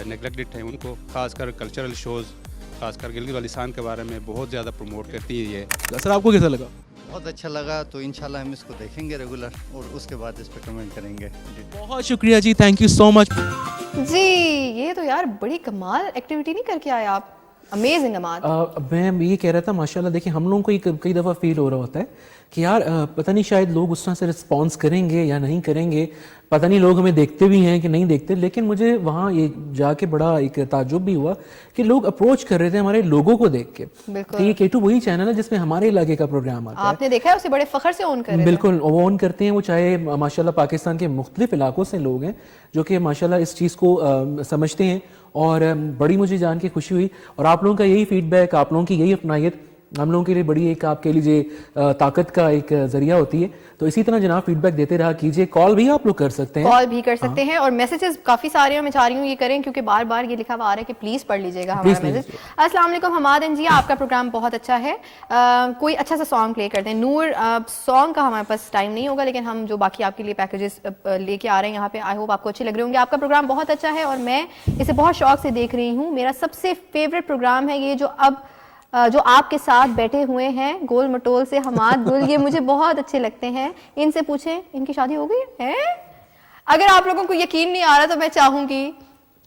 नेगलेक्टेड हैं उनको, ख़ासकर कल्चरल शोज़, ख़ासकर गिलगित बाल्टिस्तान के बारे में बहुत ज़्यादा प्रमोट करती है ये। सर आपको कैसा लगा? बहुत अच्छा लगा, तो इंशाल्लाह हम इसको देखेंगे रेगुलर और उसके बाद इस पर कमेंट करेंगे जी। बहुत शुक्रिया जी, थैंक यू सो मच जी। ये तो यार बड़ी कमाल एक्टिविटी नहीं करके आए आप, अमेजिंग अमाद। मैं ये कह रहा था माशाल्लाह देखिए हम लोगों को कई दफ़ा फील हो रहा होता है कि यार पता नहीं शायद लोग उस तरह से रिस्पॉन्स करेंगे या नहीं करेंगे, पता नहीं लोग हमें देखते भी हैं कि नहीं देखते, लेकिन मुझे वहाँ ये जाके बड़ा एक ताज्जुब भी हुआ कि लोग अप्रोच कर रहे थे हमारे लोगों को देख के कि ये K2 वही चैनल है जिसमें हमारे इलाके का प्रोग्राम आता है। आपने देखा है, उसे बड़े फखर से ऑन कर रहे हैं। बिल्कुल वो ऑन करते हैं, वो चाहे माशाल्लाह पाकिस्तान के मुख्तलिफ इलाकों से लोग हैं जो कि माशाल्लाह इस चीज़ को समझते हैं और बड़ी मुझे जान के खुशी हुई। और आप लोगों का यही फीडबैक, आप लोगों की यही अपनायत हम लोगों के लिए बड़ी एक आप कह लीजिए ताकत का एक जरिया होती है। तो इसी तरह जनाब फीडबैक देते रहा कीजिए, कॉल भी आप लोग कर सकते हैं, कॉल भी कर सकते हैं और मैसेजेस काफ़ी सारे हैं, मैं चाह रही हूँ ये करें क्योंकि बार बार ये लिखा हुआ आ रहा है कि प्लीज़ पढ़ लीजिएगा हमारा मैसेज। अस्सलाम वालेकुम हमाद जी, आपका प्रोग्राम बहुत अच्छा है, कोई अच्छा सा सॉन्ग प्ले करते हैं। नूर सॉन्ग का हमारे पास टाइम नहीं होगा, लेकिन हम जो बाकी आपके लिए पैकेजेस लेके आ रहे हैं यहाँ पे, आई होप आपको अच्छे लग रहे होंगे। आपका प्रोग्राम बहुत अच्छा है और मैं इसे बहुत शौक से देख रही हूँ। मेरा सबसे फेवरेट प्रोग्राम है ये जो आपके साथ बैठे हुए हैं गोल मटोल से हमाद गुल, ये मुझे बहुत अच्छे लगते हैं। इनसे पूछें इनकी शादी हो गई है? अगर आप लोगों को यकीन नहीं आ रहा तो मैं चाहूंगी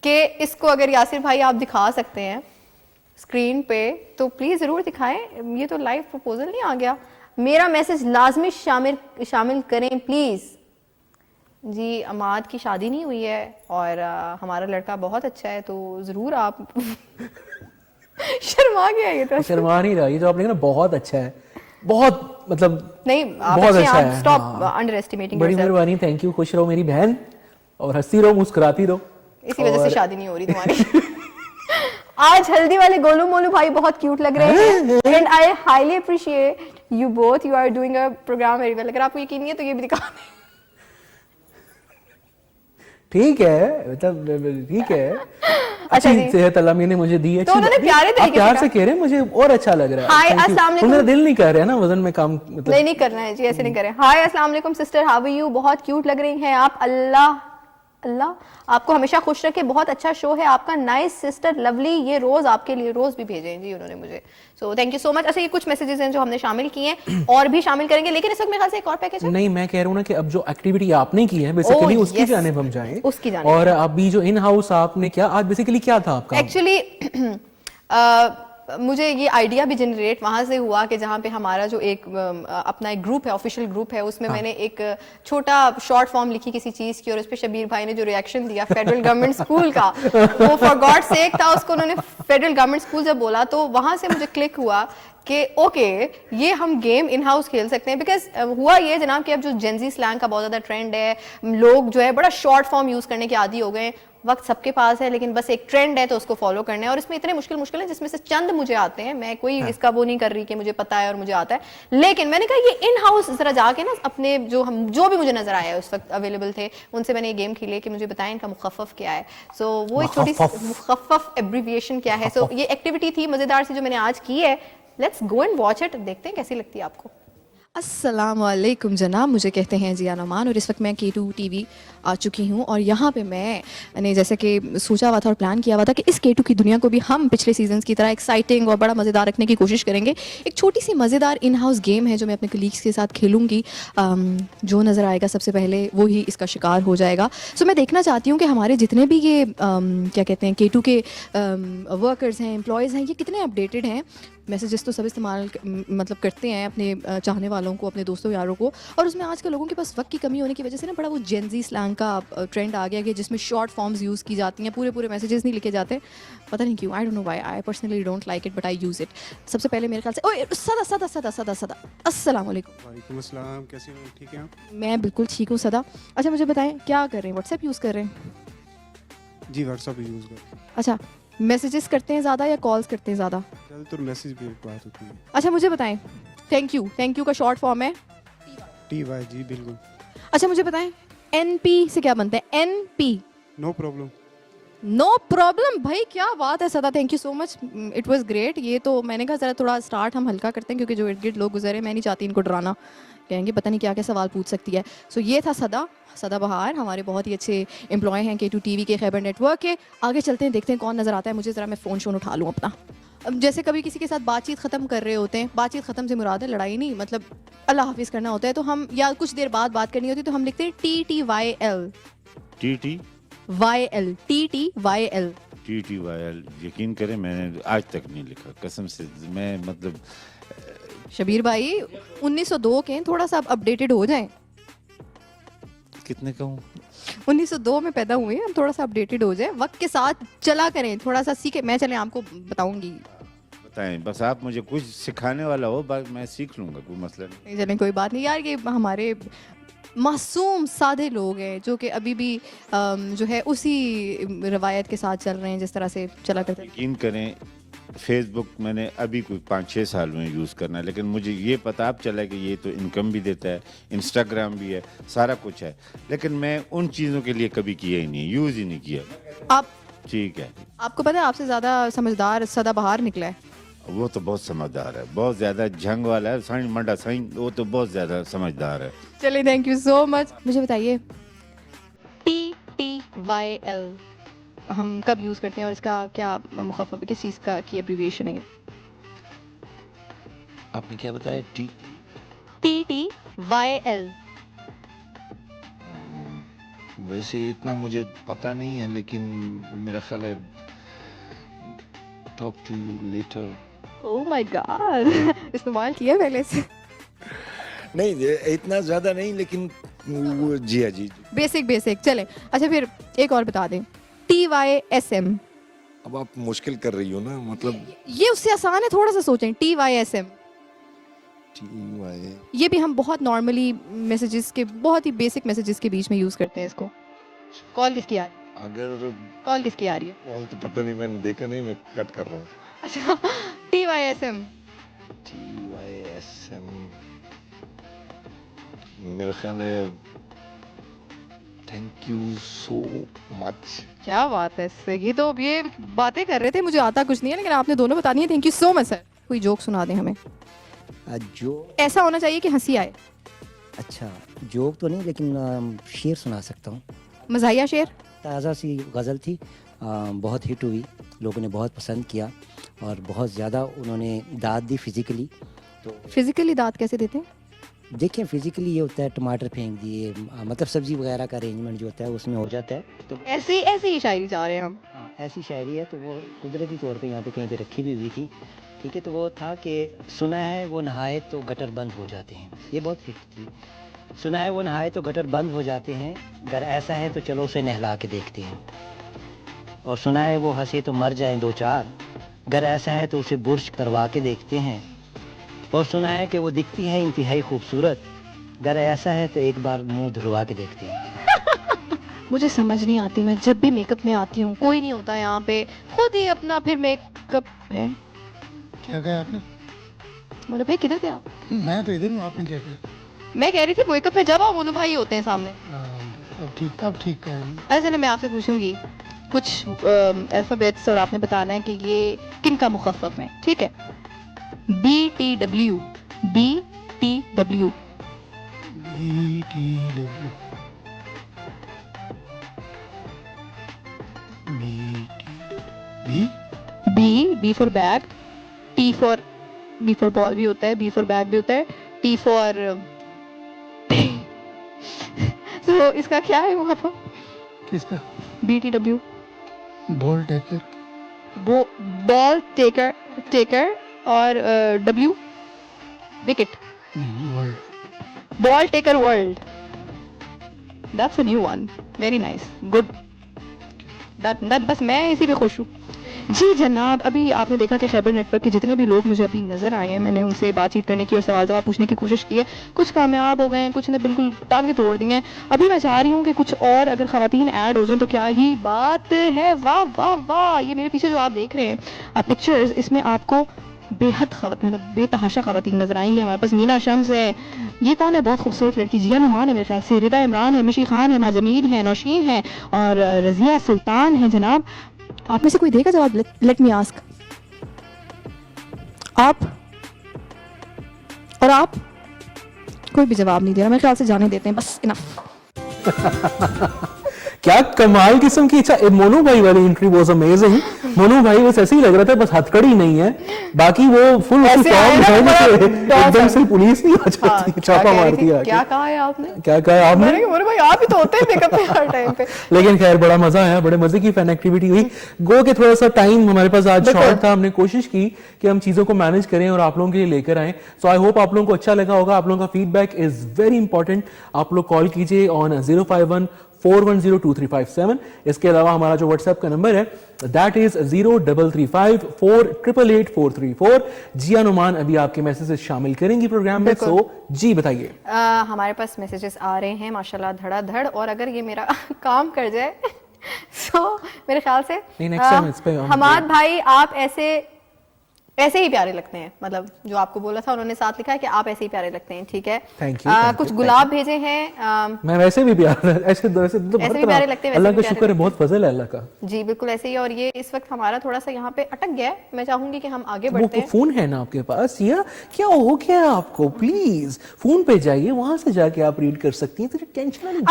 कि इसको अगर यासिर भाई आप दिखा सकते हैं स्क्रीन पे तो प्लीज जरूर दिखाएं। ये तो लाइव प्रपोजल नहीं आ गया, मेरा मैसेज लाजमी शामिल करें प्लीज जी। अमाद की शादी नहीं हुई है और हमारा लड़का बहुत अच्छा है, तो जरूर आप शर्मा गया ये तो। शर्मा नहीं रहा, ये जो आपने कहा ना बहुत अच्छा है, बहुत मतलब नहीं बहुत अच्छा है। Stop under estimating. बड़ी मेहरबानी, थैंक यू। खुश रहो मेरी बहन और हंसती रहो, मुस्कुराती रहो। इसी वजह से शादी नहीं हो रही तुम्हारी। आज हल्दी वाले गोलू मोलू भाई बहुत क्यूट लग रहे हैं and I highly appreciate you both, you are doing a program very well. अगर आपको यकीन नहीं है तो ये भी दिखा दें। ठीक है, मतलब ठीक है। अच्छा अच्छी सेहत अल्लाह ने मुझे दी है, तो उन्होंने प्यारे तरीके से प्यार से कह रहे हैं, मुझे और अच्छा लग रहा है। हाय अस्सलाम वालेकुम। मेरा दिल नहीं कर रहा है ना वजन में काम, मतलब नहीं करना है जी, ऐसे नहीं करें। हाय अस्सलाम वालेकुम सिस्टर, हाउ आर यू? बहुत क्यूट लग रही हैं आप। अल्लाह आपको हमेशा खुश रखे, बहुत अच्छा शो है आपका। नाइस सिस्टर लवली, ये रोज आपके लिए रोज भी भेजे हैं जी उन्होंने मुझे, so thank you so much. अच्छा ये कुछ मैसेजेस हैं जो हमने शामिल किए हैं और भी शामिल करेंगे, लेकिन इस वक्त मेरे ख्याल से एक और पैकेज है। नहीं, मैं कह रहा हूँ ना कि अब जो एक्टिविटी आपने की है बेसिकली उसकी जानिब हम जाएं, उसकी जानिब। और अभी जो इन हाउस आपने क्या आज बेसिकली क्या था आपका? एक्चुअली मुझे ये आइडिया भी जनरेट वहाँ से हुआ कि जहाँ पे हमारा जो एक अपना एक ग्रुप है, ऑफिशियल ग्रुप है, उसमें मैंने एक छोटा शॉर्ट फॉर्म लिखी किसी चीज़ की और उस पर शबीर भाई ने जो रिएक्शन दिया फेडरल गवर्नमेंट स्कूल का, वो फॉर गॉड सेक था। उसको उन्होंने फेडरल गवर्नमेंट स्कूल जब बोला तो वहाँ से मुझे क्लिक हुआ कि ओके ये हम गेम इन हाउस खेल सकते हैं। बिकॉज हुआ ये जनाब कि अब जो जेंजी स्लैंग का बहुत ज़्यादा ट्रेंड है, लोग जो है बड़ा शॉर्ट फॉर्म यूज़ करने के आदी हो गए। वक्त सबके पास है, लेकिन बस एक ट्रेंड है तो उसको फॉलो करना है। और इसमें इतने मुश्किल हैं जिसमें से चंद मुझे आते हैं, मैं कोई इसका वो नहीं कर रही कि मुझे पता है और मुझे आता है, लेकिन मैंने कहा ये इन हाउस जरा जाके ना अपने जो भी मुझे नजर आया उस वक्त अवेलेबल थे उनसे मैंने ये गेम खेली कि मुझे बताएं इनका मुखफ़फ़ क्या है। सो वो एक छोटी सी मुखफ़फ़ एब्रीविएशन क्या है। सो ये एक्टिविटी थी मज़ेदार सी जो मैंने आज की है। Let's go and watch it, देखते हैं कैसी लगती है आपको। अस्सलाम वालेकुम जनाब, मुझे कहते हैं जिया नोमान और इस वक्त मैं K2 TV आ चुकी हूँ। और यहाँ पे मैंने जैसे कि सोचा हुआ था और प्लान किया हुआ था कि इस K2 की दुनिया को भी हम पिछले सीजन्स की तरह एक्साइटिंग और बड़ा मज़ेदार रखने की कोशिश करेंगे। एक छोटी सी मज़ेदार इन हाउस गेम है जो मैं अपने कलीग्स के साथ खेलूँगी। जो नज़र आएगा सबसे पहले वो ही इसका शिकार हो जाएगा। सो मैं देखना चाहती हूँ कि हमारे जितने भी ये क्या कहते हैं K2 के वर्कर्स हैं, एम्प्लॉयज़ हैं, ये कितने अपडेटेड हैं। मैसेजेस तो सब इस्तेमाल मतलब करते हैं अपने चाहने वालों को, अपने दोस्तों यारों को, और उसमें आजकल लोगों के पास वक्त की कमी होने की वजह से ना बड़ा वो जेनजी स्लैंग का ट्रेंड आ गया कि जिसमें शॉर्ट फॉर्म्स यूज़ की जाती हैं, पूरे मैसेजेस नहीं लिखे जाते, पता नहीं क्यों, I don't know why, I personally don't like it but I use it. सबसे पहले मेरे ख्याल से ओए सदा अस्सलाम वालेकुम। वालेकुम अस्सलाम, कैसे हो? ठीक है आप? मैं बिल्कुल ठीक हूँ सदा। अच्छा मुझे बताएं क्या कर रहे हैं, व्हाट्सएप यूज़ कर रहे हैं? जी व्हाट्सएप यूज़ कर। अच्छा, मैसेजेस करते हैं ज़्यादा या कॉल्स करते हैं ज़्यादा? ज़्यादातर मैसेज पे बात होती है। अच्छा मुझे बताएं, थैंक यू का शॉर्ट फॉर्म है TY, जी बिल्कुल। अच्छा मुझे बताएं NP से क्या बनता है? NP no problem. No problem, भाई क्या बात है सदा, thank you so much, it was great. ये तो मैंने कहा ज़रा थोड़ा स्टार्ट हम हल्का करते हैं क्योंकि जो इर्द गिर्द लोग गुजरे मैं नहीं चाहती इनको डराना, कहेंगे पता नहीं क्या क्या सवाल पूछ सकती है। सो ये था सदा बहार, हमारे बहुत ही अच्छे एम्प्लॉय हैं K2 TV के खैबर नेटवर्क के। आगे चलते हैं, देखते हैं कौन नज़र आता है मुझे। ज़रा मैं फ़ोन उठा लूँ अपना। अब जैसे कभी किसी के साथ बातचीत ख़त्म कर रहे होते हैं, बातचीत ख़त्म से मुराद है लड़ाई नहीं, मतलब अल्लाह हाफिज़ करना होता है, तो हम या कुछ देर बाद बात करनी होती है तो हम लिखते हैं TTYL। TTYL। यकीन करें मैंने आज तक नहीं लिखा, कसम से। मैं मतलब शबीर भाई 1902 के, थोड़ा सा अपडेटेड हो जाएं। कितने कहूँ? 1902 में पैदा हुए हैं, हम थोड़ा सा अपडेटेड हो जाए, वक्त के साथ चला करें, थोड़ा सा सीखे। मैं चले आपको बताऊंगी, बताएं, बस आप मुझे कुछ सिखाने वाला हो, बस मैं सीख लूँगा, कोई मसला नहीं। चलें कोई बात नहीं यार, ये हमारे मासूम सादे लोग हैं जो कि अभी भी जो है उसी रवायत के साथ चल रहे हैं जिस तरह से चला करते हैं। यकीन करें फेसबुक मैंने अभी कोई 5-6 साल में यूज़ करना है, लेकिन मुझे ये पता अब चला कि ये तो इनकम भी देता है, इंस्टाग्राम भी है, सारा कुछ है, लेकिन मैं उन चीज़ों के लिए कभी किया ही नहीं, यूज़ ही नहीं किया। आप ठीक है, आपको पता है आपसे ज़्यादा समझदार सदा बहार निकला है। वो तो बहुत समझदार है, बहुत ज़्यादा झंग वाला है, साइन मंडा साइन, वो तो बहुत ज़्यादा समझदार है। चलिए थैंक यू सो मच। मुझे बताइए TTYL हम कब यूज़ करते हैं और इसका क्या मुखफ़फ़, किस चीज़ का की एब्रीविएशन है? आपने क्या बताया? TTYL। वैसे इतना मुझे पता नहीं है, लेकिन मेरा ख्याल है talk to you later. Oh my god, इस्तेमाल किया पहले से? नहीं इतना ज़्यादा नहीं, लेकिन जी हाँ जी, बेसिक चले। अच्छा फिर एक और बता दें, TYSM। अब आप मुश्किल कर रही हो ना, मतलब ये उससे आसान है, थोड़ा सा सोचें। TYSM TY, ये भी हम बहुत नॉर्मली मैसेजेस के, बहुत ही बेसिक मैसेजेस के बीच में यूज़ करते हैं इसको। कॉल किसकी आ रही है? अगर कॉल किसकी आ रही है? कॉल तो पता नहीं, मैंने देखा नहीं, मैं कट कर रहा हूँ। अच्छा TYSM मेरा ख्याल है थैंक यू सो मच। क्या बात है, ये तो ये बातें कर रहे थे, मुझे आता कुछ नहीं है, लेकिन आपने दोनों बता दिए। Thank you so much sir. कोई जोक सुना दें हमें, जो ऐसा होना चाहिए कि हंसी आए। अच्छा, जोक तो नहीं, लेकिन शेर सुना सकता हूँ। मज़ाहिया शेर? ताज़ा सी गज़ल थी, बहुत हिट हुई, लोगों ने बहुत पसंद किया और बहुत ज़्यादा उन्होंने दाद दी फिज़िकली। तो फिज़िकली दाद कैसे देते हैं? देखिए फिज़िकली ये होता है, टमाटर फेंक दिए, मतलब सब्ज़ी वगैरह का अरेंजमेंट जो होता है उसमें हो जाता है। तो ऐसी ही शायरी चाह रहे हैं हम। ऐसी शायरी है, तो वो कुदरती तौर पे यहाँ पे कहीं पे रखी भी हुई थी, ठीक है। तो वो था कि सुना है वो नहाए तो गटर बंद हो जाते हैं, ये बहुत हिट थी। सुना है वो नहाए तो गटर बंद हो जाते हैं, अगर ऐसा है तो चलो उसे नहला के देखते हैं। और सुना है वो हंसे तो मर जाए 2-4, अगर ऐसा है तो उसे बुर्श करवा के देखते हैं। और सुना है कि वो दिखती है इंतहाई खूबसूरत, अगर ऐसा है तो एक बार मुंह धुलवा के देखते हैं। मुझे समझ नहीं आती, मैं जब भी मेकअप में आती हूँ कोई नहीं होता यहाँ पे, खुद ही अपना फिर मेकअप है। क्या कहा आपने? बोले भाई किधर थे आप? मैं तो इधर हूँ, आपने क्या कहा? मैं कह रही थी मेकअप में जब आप बोलो भाई होते हैं सामने। अब ठीक कह रही अच्छा चलो मैं आपसे पूछूंगी कुछ अल्फाबेट्स और आपने बताना है कि ये किन का मुखफ़फ़ है, ठीक है? BTW BTW B for bag, T for ball भी होता है, B फॉर बैग भी होता है, T फॉर तो इसका क्या है मुखफ़फ़? किसका? BTW ball taker, ball taker और W wicket, ball taker world. That's a new one, very nice, good. That बस मैं इसी पे खुश हूँ। जी जनाब, अभी आपने देखा कि खैबर नेटवर्क के जितने भी लोग मुझे अभी नज़र आए हैं, मैंने उनसे बातचीत करने की और सवाल जवाब पूछने की कोशिश की है। कुछ कामयाब हो गए हैं, कुछ ने बिल्कुल टांगे तोड़ दिए हैं। अभी मैं चाह रही हूँ कि कुछ और अगर ख़वातीन ऐड हो जाएं तो क्या ही बात है। वाह वाह वाह, ये मेरे पीछे जो आप देख रहे हैं पिक्चर्स, इसमें आपको बेहद मतलब बेतहाशा ख़वातीन नजर आएंगे। हमारे पास मीना शम्स है, ये कौन है? बहुत खूबसूरत लड़की, जिया नुमान है मेरे ख्याल से, रिदा इमरान है, मिशी खान है, नाजमीन है, नौशीन है और रजिया सुल्तान है। जनाब आप में से कोई देगा जवाब? Let me ask. आप और आप, कोई भी जवाब नहीं दे रहा। मेरे ख्याल से जाने देते हैं, बस इनफ। क्या कमाल किस्म की। अच्छा, मोनू भाई वाली एंट्री वाज अमेजिंग। मोनू भाई बस ऐसे ही लग रहा था, बस हथकड़ी नहीं है, बाकी वो फुल एकदम से पुलिस नहीं आ जाती, छापा मार दिया। क्या कहा है आपने? क्या कहा आपने? मोनू भाई आप ही तो होते हैं मेकअप पे हर टाइम पे। लेकिन खैर बड़ा मजा आया, बड़े मजे की फन एक्टिविटी हुई। गो के थोड़ा सा टाइम हमारे पास आज शॉर्ट था, हमने कोशिश की कि हम चीजों को मैनेज करें और आप लोगों के लिए लेकर आए। सो आई होप आप लोगों को अच्छा लगा होगा। आप लोगों का फीडबैक इज वेरी इंपॉर्टेंट। आप लोग कॉल कीजिए ऑन 051-410-2357। इसके अलावा हमारा जो व्हाट्सएप का नंबर है दैट इज 0335488434। जिया नुमान अभी आपके मैसेजेस शामिल करेंगी प्रोग्राम में, सो जी बताइए। हमारे पास मैसेजेस आ रहे हैं माशाल्लाह धड़ाधड़, और अगर ये मेरा काम कर जाए सो मेरे ख्याल से हमाद भाई आप ऐसे ही प्यारे लगते हैं। मतलब जो आपको बोला था उन्होंने साथ लिखा है कि आप ऐसे ही प्यारे लगते हैं, ठीक है? कुछ गुलाब भेजे हैं। मैं वैसे भी प्यार ऐसे भी प्यारे लगते हैं, अल्लाह का शुक्र है, बहुत फजल है अल्लाह का। जी बिल्कुल ऐसे ही। और ये इस वक्त हमारा थोड़ा सा यहाँ पे अटक गया है, मैं चाहूंगी कि हम आगे बढ़ते हैं। फोन है ना आपके पास, या क्या हो गया आपको? प्लीज फोन पे जाइए, वहां से जाके आप रीड कर सकती हैं, तो टेंशन नहीं।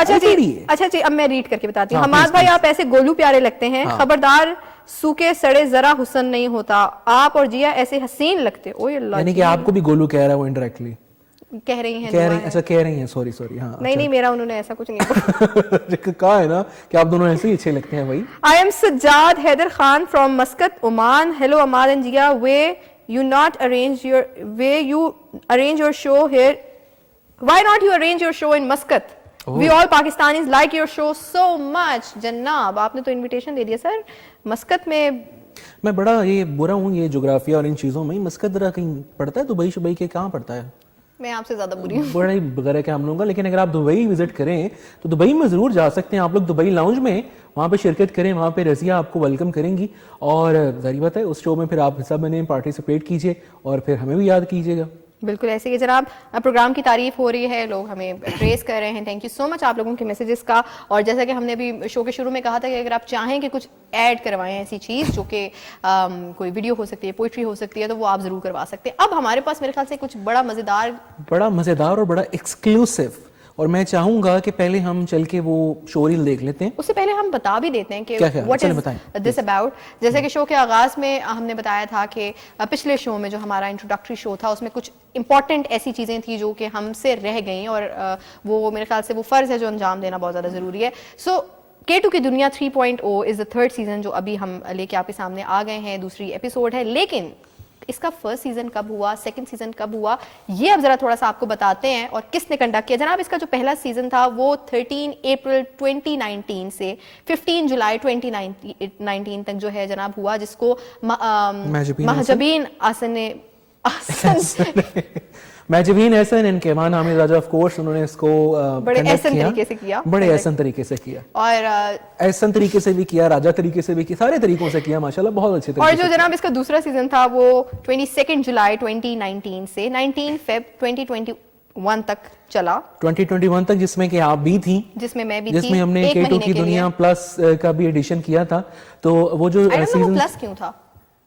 अच्छा जी, अब मैं रीड करके बताती हूँ। हमाद भाई आप ऐसे गोलू प्यारे लगते हैं, खबरदार सूखे सड़े जरा हुस्न नहीं होता, आप और जिया ऐसे हसीन लगते। ओए अल्लाह, यानी कि आपको भी गोलू कह रहा है वो इनडायरेक्टली कह रही हैं। अच्छा कह रही हैं, सॉरी हाँ। नहीं मेरा उन्होंने ऐसा कुछ नहीं कहा है ना कि आप दोनों ऐसे ही अच्छे लगते हैं भाई। I am Sajjad Haider Khan from Muscat Oman. Hello Amad and Zia, we you arrange your show here, why not you arrange your show in Muscat? We all Pakistanis like your show so much। जन्नाब आपने तो इनविटेशन दे दिया सर। मस्कत में मैं बड़ा ये बुरा हूँ ये ज्योग्राफिया और इन चीजों में। मस्कत जरा कहीं पड़ता है दुबई शुबई के, कहाँ पड़ता है? मैं आपसे ज्यादा बुरी हूँ। बड़ा ही बगैर के हम लोगों का। लेकिन अगर आप दुबई विजिट करें तो दुबई में जरूर जा सकते हैं आप लोग, दुबई लाउंज में, वहाँ पे शिरकत करें, वहाँ पे रजिया आपको वेलकम करेंगी। और जाहिर बात है उस शो में फिर आप हिस्सा बने, पार्टिसिपेट कीजिए और फिर हमें भी याद कीजिएगा। बिल्कुल ऐसे ही जनाब। प्रोग्राम की तारीफ हो रही है, लोग हमें प्रेस कर रहे हैं। थैंक यू सो मच आप लोगों के मैसेजेस का। और जैसा कि हमने अभी शो के शुरू में कहा था कि अगर आप चाहें कि कुछ ऐड करवाएं ऐसी चीज़ जो कि कोई वीडियो हो सकती है, पोइट्री हो सकती है, तो वो आप जरूर करवा सकते हैं। अब हमारे पास मेरे ख्याल से कुछ बड़ा मजेदार और बड़ा एक्सक्लूसिव, और मैं चाहूंगा कि पहले हम चल के वो शो रील देख लेते हैं। उससे पहले हम बता भी देते हैं कि व्हाट इज दिस अबाउट। जैसे कि शो के आगाज में हमने बताया था कि पिछले शो में जो हमारा इंट्रोडक्टरी शो था उसमें कुछ इंपॉर्टेंट ऐसी चीजें थी जो कि हमसे रह गई, और वो मेरे ख्याल से वो फर्ज है जो अंजाम देना बहुत ज्यादा जरूरी है। सो K2 की दुनिया 3.0 इज द थर्ड सीजन जो अभी हम लेके आपके सामने आ गए हैं, दूसरी एपिसोड है। लेकिन इसका फर्स्ट सीजन कब हुआ, सेकंड सीजन कब हुआ, ये अब जरा थोड़ा सा आपको बताते हैं और किसने कंडक्ट किया। जनाब इसका जो पहला सीजन था वो 13 अप्रैल 2019 से 15 जुलाई 2019 तक जो है जनाब हुआ, जिसको महजबीन मैजबीन एहसन एंड केमान हामिद राजा, ऑफ कोर्स उन्होंने इसको बड़े conduct एहसन तरीके से किया, बड़े एहसन तरीके से किया, और एहसन तरीके से भी किया, राजा तरीके से भी किया, सारे तरीकों से किया माशाल्लाह, बहुत अच्छे तरीके और से। जो जनाब इसका दूसरा सीजन था वो 22 जुलाई 2019 से 19 फेब 2021 तक चला, 2021 तक, जिसमें कि आप भी थी, जिसमें मैं भी थी, जिसमें हमने एक K2 महीने की के दुनिया लिए। प्लस का भी एडिशन किया था, तो वो जो सीजन प्लस क्यों था?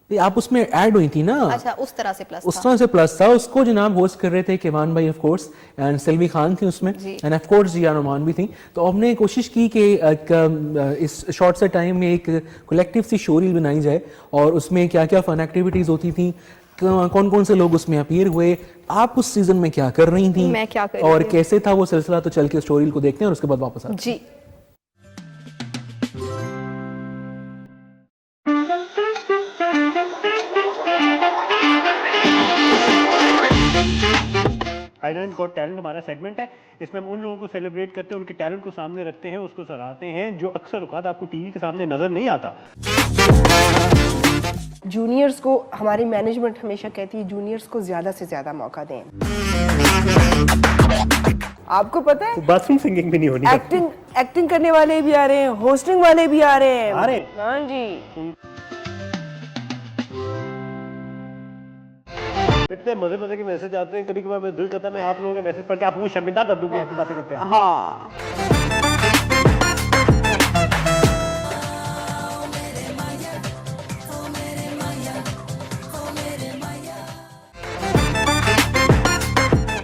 आप उसमें ऐड हुई थी ना, अच्छा उस तरह से प्लस उस तरह से प्लस था। उसको जनाब होस्ट कर रहे थे केवान भाई of course, and Silvi Khan थी उसमें, एंड ऑफ कोर्स जिया नुमान भी थी। तो हमने कोशिश की कि इस शॉर्ट से टाइम में एक कलेक्टिव सी शोरी बनाई जाए, और उसमें क्या क्या फन एक्टिविटीज होती थी, कौन कौन से लोग उसमें अपीयर हुए, आप उस सीजन में क्या कर रही थी, मैं क्या कर रही और थी। कैसे था वो सिलसिला। तो चल के स्टोरी को देखते हैं और उसके बाद वापस आते हैं। जी। आइडल गॉट टैलेंट हमारा सेगमेंट है, इसमें हम उन लोगों को सेलिब्रेट करते हैं, उनके टैलेंट को सामने रखते हैं, उसको सराहते हैं, जो अक्सर औकात आपको टीवी के सामने नजर नहीं आता। जूनियर्स को हमारी मैनेजमेंट हमेशा कहती है जूनियर्स को ज्यादा से ज्यादा मौका दें। आपको पता है बाथरूम सिंगिंग भी नहीं होनी। एक्टिंग करने वाले भी आ रहे हैं, होस्टिंग वाले भी आ रहे हैं। हाँ जी। इतने मजे मजे के मैसेज आते हैं, कभी कभार मैं दिल करता है मैं आप लोगों के मैसेज पढ़ के आप लोगों को शर्मिंदा कर दूंगा, ऐसी बातें करते हैं। हाँ।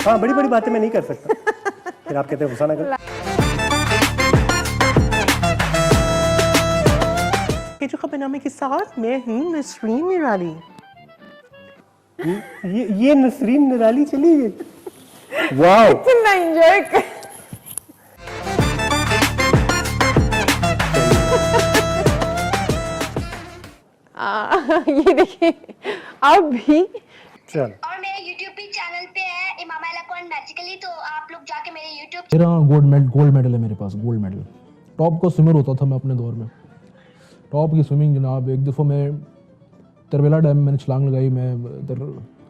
हाँ, बड़ी बड़ी बातें मैं नहीं कर सकता, फिर आप कहते हैं गुस्सा ना कर। जो खबरनामे के साथ मैं हूँ नसरीन निराली। ये नसरीन निराली चली गई। वाह, कितना एंजॉय कर। ये देखिए अब भी चल। और मेरे YouTube भी चैनल पे है इमामा लकवन मैजिकली, तो आप लोग जाके मेरे YouTube मेरा गोल्ड मेडल है मेरे पास, गोल्ड मेडल। टॉप का स्विमर होता था मैं अपने दौर में, टॉप की स्विमिंग जनाब। एक दफ़ा मैं तरबेला डैम में मैंने छलांग लगाई, मैं इधर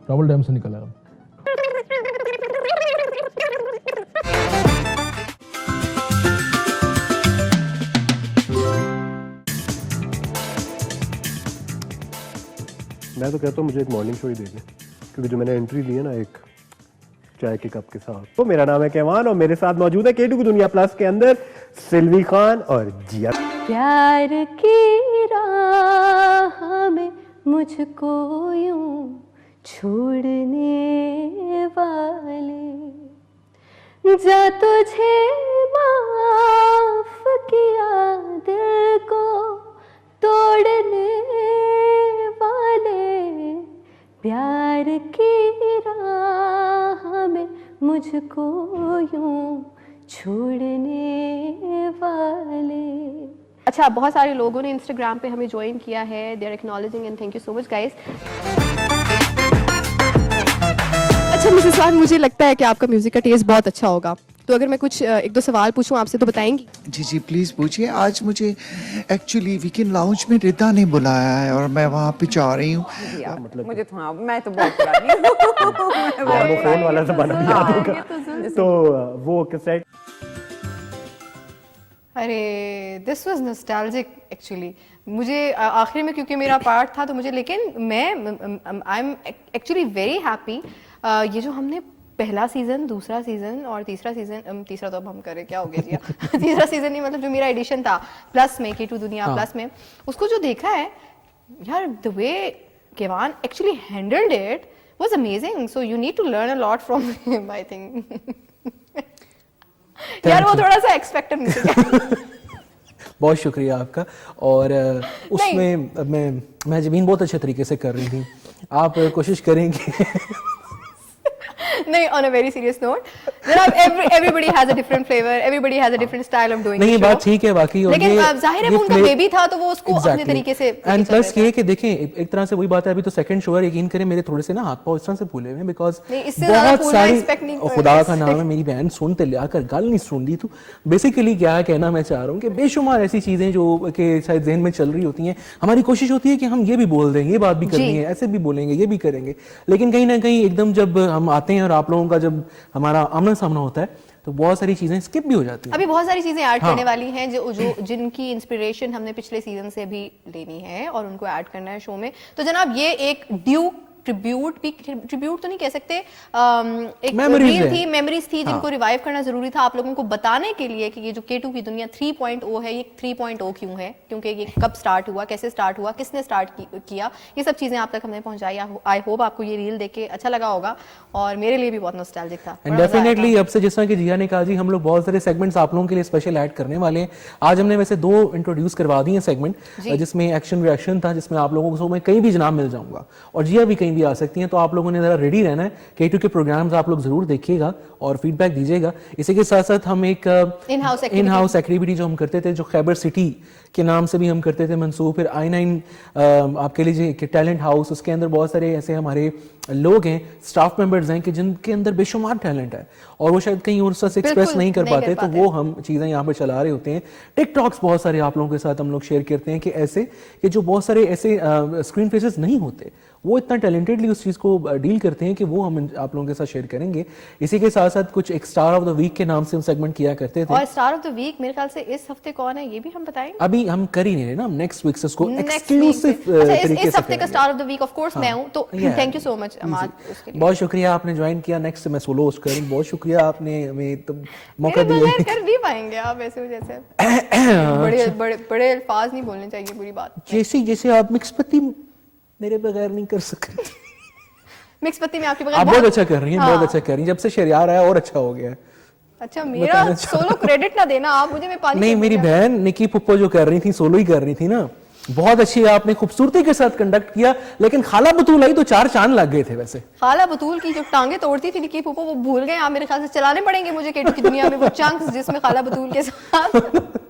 रावल डैम से निकल आया। मैं तो कहता हूँ मुझे एक मॉर्निंग शो ही दे दे, क्योंकि जो मैंने एंट्री दी है ना एक चाय के कप के साथ। तो मेरा नाम है केवान और मेरे साथ मौजूद है K2 की दुनिया प्लस के अंदर सिल्वी खान और जिया। प्यार की राह में मुझको यूं छोड़ने वाले, जा तुझे माफ किया दिल को तोड़ने वाले, प्यार की राह में मुझको यूं छोड़ने वाले। अच्छा, बहुत सारे लोगों ने इंस्टाग्राम पे हमें ज्वाइन किया है, they are acknowledging and thank you so much guys. अच्छा मिसेस खान, मुझे लगता है कि आपका म्यूजिक का टेस्ट बहुत अच्छा होगा, तो अगर मैं कुछ एक दो सवाल पूछूं आपसे तो बताएंगी? जी जी प्लीज पूछिए। आज मुझे एक्चुअली वीकेंड लाउंज में रिदा ने बुलाया है और मैं वहाँ पे जा रही हूँ। मतलब मुझे तो मैं तो बहुत पुरानी हूँ। वो फोन वाला ज़माना भी याद होगा। तो वो कैसेट, अरे दिस वाज नॉस्टैल्जिक एक्चुअली। मुझे आखिर में क्योंकि मेरा पार्ट था तो मुझे, लेकिन मैं I am actually very happy. ये जो हमने पहला सीजन, दूसरा सीजन और तीसरा सीजन, तीसरा तो अब हम करें क्या हो गया जी तीसरा सीजन नहीं, मतलब जो मेरा एडिशन था प्लस में K2 दुनिया प्लस में, उसको जो देखा है यार, the way Kevan actually handled it was amazing. So you need to learn a lot from him I think. यार वो थोड़ा सा एक्सपेक्टेड मुझे। बहुत शुक्रिया आपका। और उसमें मैं जमीन बहुत अच्छे तरीके से कर रही थी, आप कोशिश करेंगे। नहीं, on a very serious note, everybody has a different flavor, everybody has a different style of doing नहीं, the show. बात ठीक है बाकी। लेकिन जाहिर है वो उनका बेबी था तो वो उसको अपने तरीके से। एंड प्लस ये कि देखें एक तरह से वही बात है, अभी तो सेकंड शो है, यकीन करें मेरे थोड़े से ना हाथ पांव इस तरह से फूले हुए हैं, बिकॉज बहुत सारी, खुदा का नाम है मेरी बहन सुन ते लिया कर गल नहीं सुन दी। तो बेसिकली क्या कहना मैं चाह रहा हूँ कि बेशुमार ऐसी चीजें जो कि शायद जहन में चल रही होती हैं, हमारी कोशिश होती है कि हम ये भी बोल दें, ये बात भी करनी है, ऐसे भी बोलेंगे, ये भी करेंगे, लेकिन कहीं ना कहीं एकदम जब हम आते हैं और आप लोगों का जब हमारा आमना सामना होता है तो बहुत सारी चीजें स्किप भी हो जाती हैं। अभी बहुत सारी चीजें ऐड हाँ। करने वाली हैं जो जिनकी इंस्पिरेशन हमने पिछले सीजन से भी लेनी है और उनको ऐड करना है शो में। तो जनाब ये एक ड्यू ट्रिब्यूट तो नहीं कह सकते, एक रील थी, मेमोरीज थी जिनको रिवाइव करना जरूरी था आप लोगों को बताने के लिए कि ये जो K2 की दुनिया 3.0 है, ये 3.0 क्यों है, क्योंकि ये कब स्टार्ट हुआ, कैसे स्टार्ट हुआ, किसने स्टार्ट किया, ये सब चीजें आप तक हमने पहुंचाई। आई होप आपको ये रील देख के अच्छा लगा होगा और मेरे लिए भी बहुत नॉस्टैल्जिक था। एंड डेफिनेटली अब से जिस तरह की जिया ने कहा जी, हम लोग बहुत सारे सेगमेंट्स आप लोगों के लिए स्पेशल ऐड करने वाले हैं। आज हमने वैसे 2 इंट्रोड्यूस करवा दिए सेगमेंट, जिसमें एक्शन रिएक्शन था, जिसमें आप लोगों को मैं कहीं भी जनाब मिल जाऊंगा और जिया भी कहीं भी आ सकती हैं। तो आप लोगों ने जरा रेडी रहना है। K2 के प्रोग्राम्स आप लोग जरूर देखिएगा और फीडबैक दीजिएगा। इसी के साथ साथ हम एक इन हाउस एक्टिविटी जो हम करते थे, जो खैबर सिटी के नाम से भी हम करते थे मंसूब, फिर I9 आपके लिए टैलेंट हाउस, उसके अंदर बहुत सारे ऐसे हमारे लोग हैं, स्टाफ मेंबर्स हैं कि जिनके अंदर बेशुमार टैलेंट है और वो शायद कहीं और से एक्सप्रेस नहीं कर पाते, तो वो हम चीज़ें यहाँ पर चला रहे होते हैं। टिकटॉक्स बहुत सारे आप लोगों के साथ हम लोग शेयर करते हैं कि ऐसे कि जो बहुत सारे ऐसे स्क्रीन फेसेस नहीं होते, वो इतना टैलेंटेडली उस चीज़ को डील करते हैं कि वो हम आप लोगों के साथ शेयर करेंगे। इसी के साथ साथ कुछ एक स्टार ऑफ द वीक के नाम से हम सेगमेंट किया करते थे। और स्टार ऑफ द वीक मेरे ख्याल से इस हफ्ते कौन है ये भी हम बताएंगे। अभी हम कर ही नहीं रहे ना, नेक्स्ट वीक से उसको एक्सक्लूसिव तरीके से इस हफ्ते का star of the week of course मैं हूं, तो thank you so much Amad उसके लिए। बहुत शुक्रिया आपने ज्वाइन किया। नेक्स्ट मैं सोलो होस्ट करूं। बहुत शुक्रिया आपने हमें मौका दिया। कर भी पाएंगे आप ऐसे जैसे बड़े बड़े बड़े अल्फाज नहीं बोलने चाहिए, बुरी बात। जैसे आप मिक्सपति मेरे बगैर नहीं कर सकते। मिक्स पत्ती में आपके बगैर आप बहुत अच्छा कर रही हैं, बहुत अच्छा कर रही हैं। जब से शहरियार आया और अच्छा हो गया। अच्छा मेरा सोलो क्रेडिट ना देना आप मुझे, मैं पानी नहीं, मेरी बहन निकी पुप्पो जो कर रही थी, सोलो ही कर रही थी ना, बहुत अच्छी आपने खूबसूरती के साथ कंडक्ट किया। लेकिन खाला बतूल आई तो 4 चांद लग गए थे। वैसे खाला बतूल की जो टांगे तोड़ती थी निकी पुप्पो, वो भूल गए आप मेरे ख्याल से। चलाने पड़ेंगे मुझे K2 की दुनिया में वो चंक्स जिसमें खाला बतूल के साथ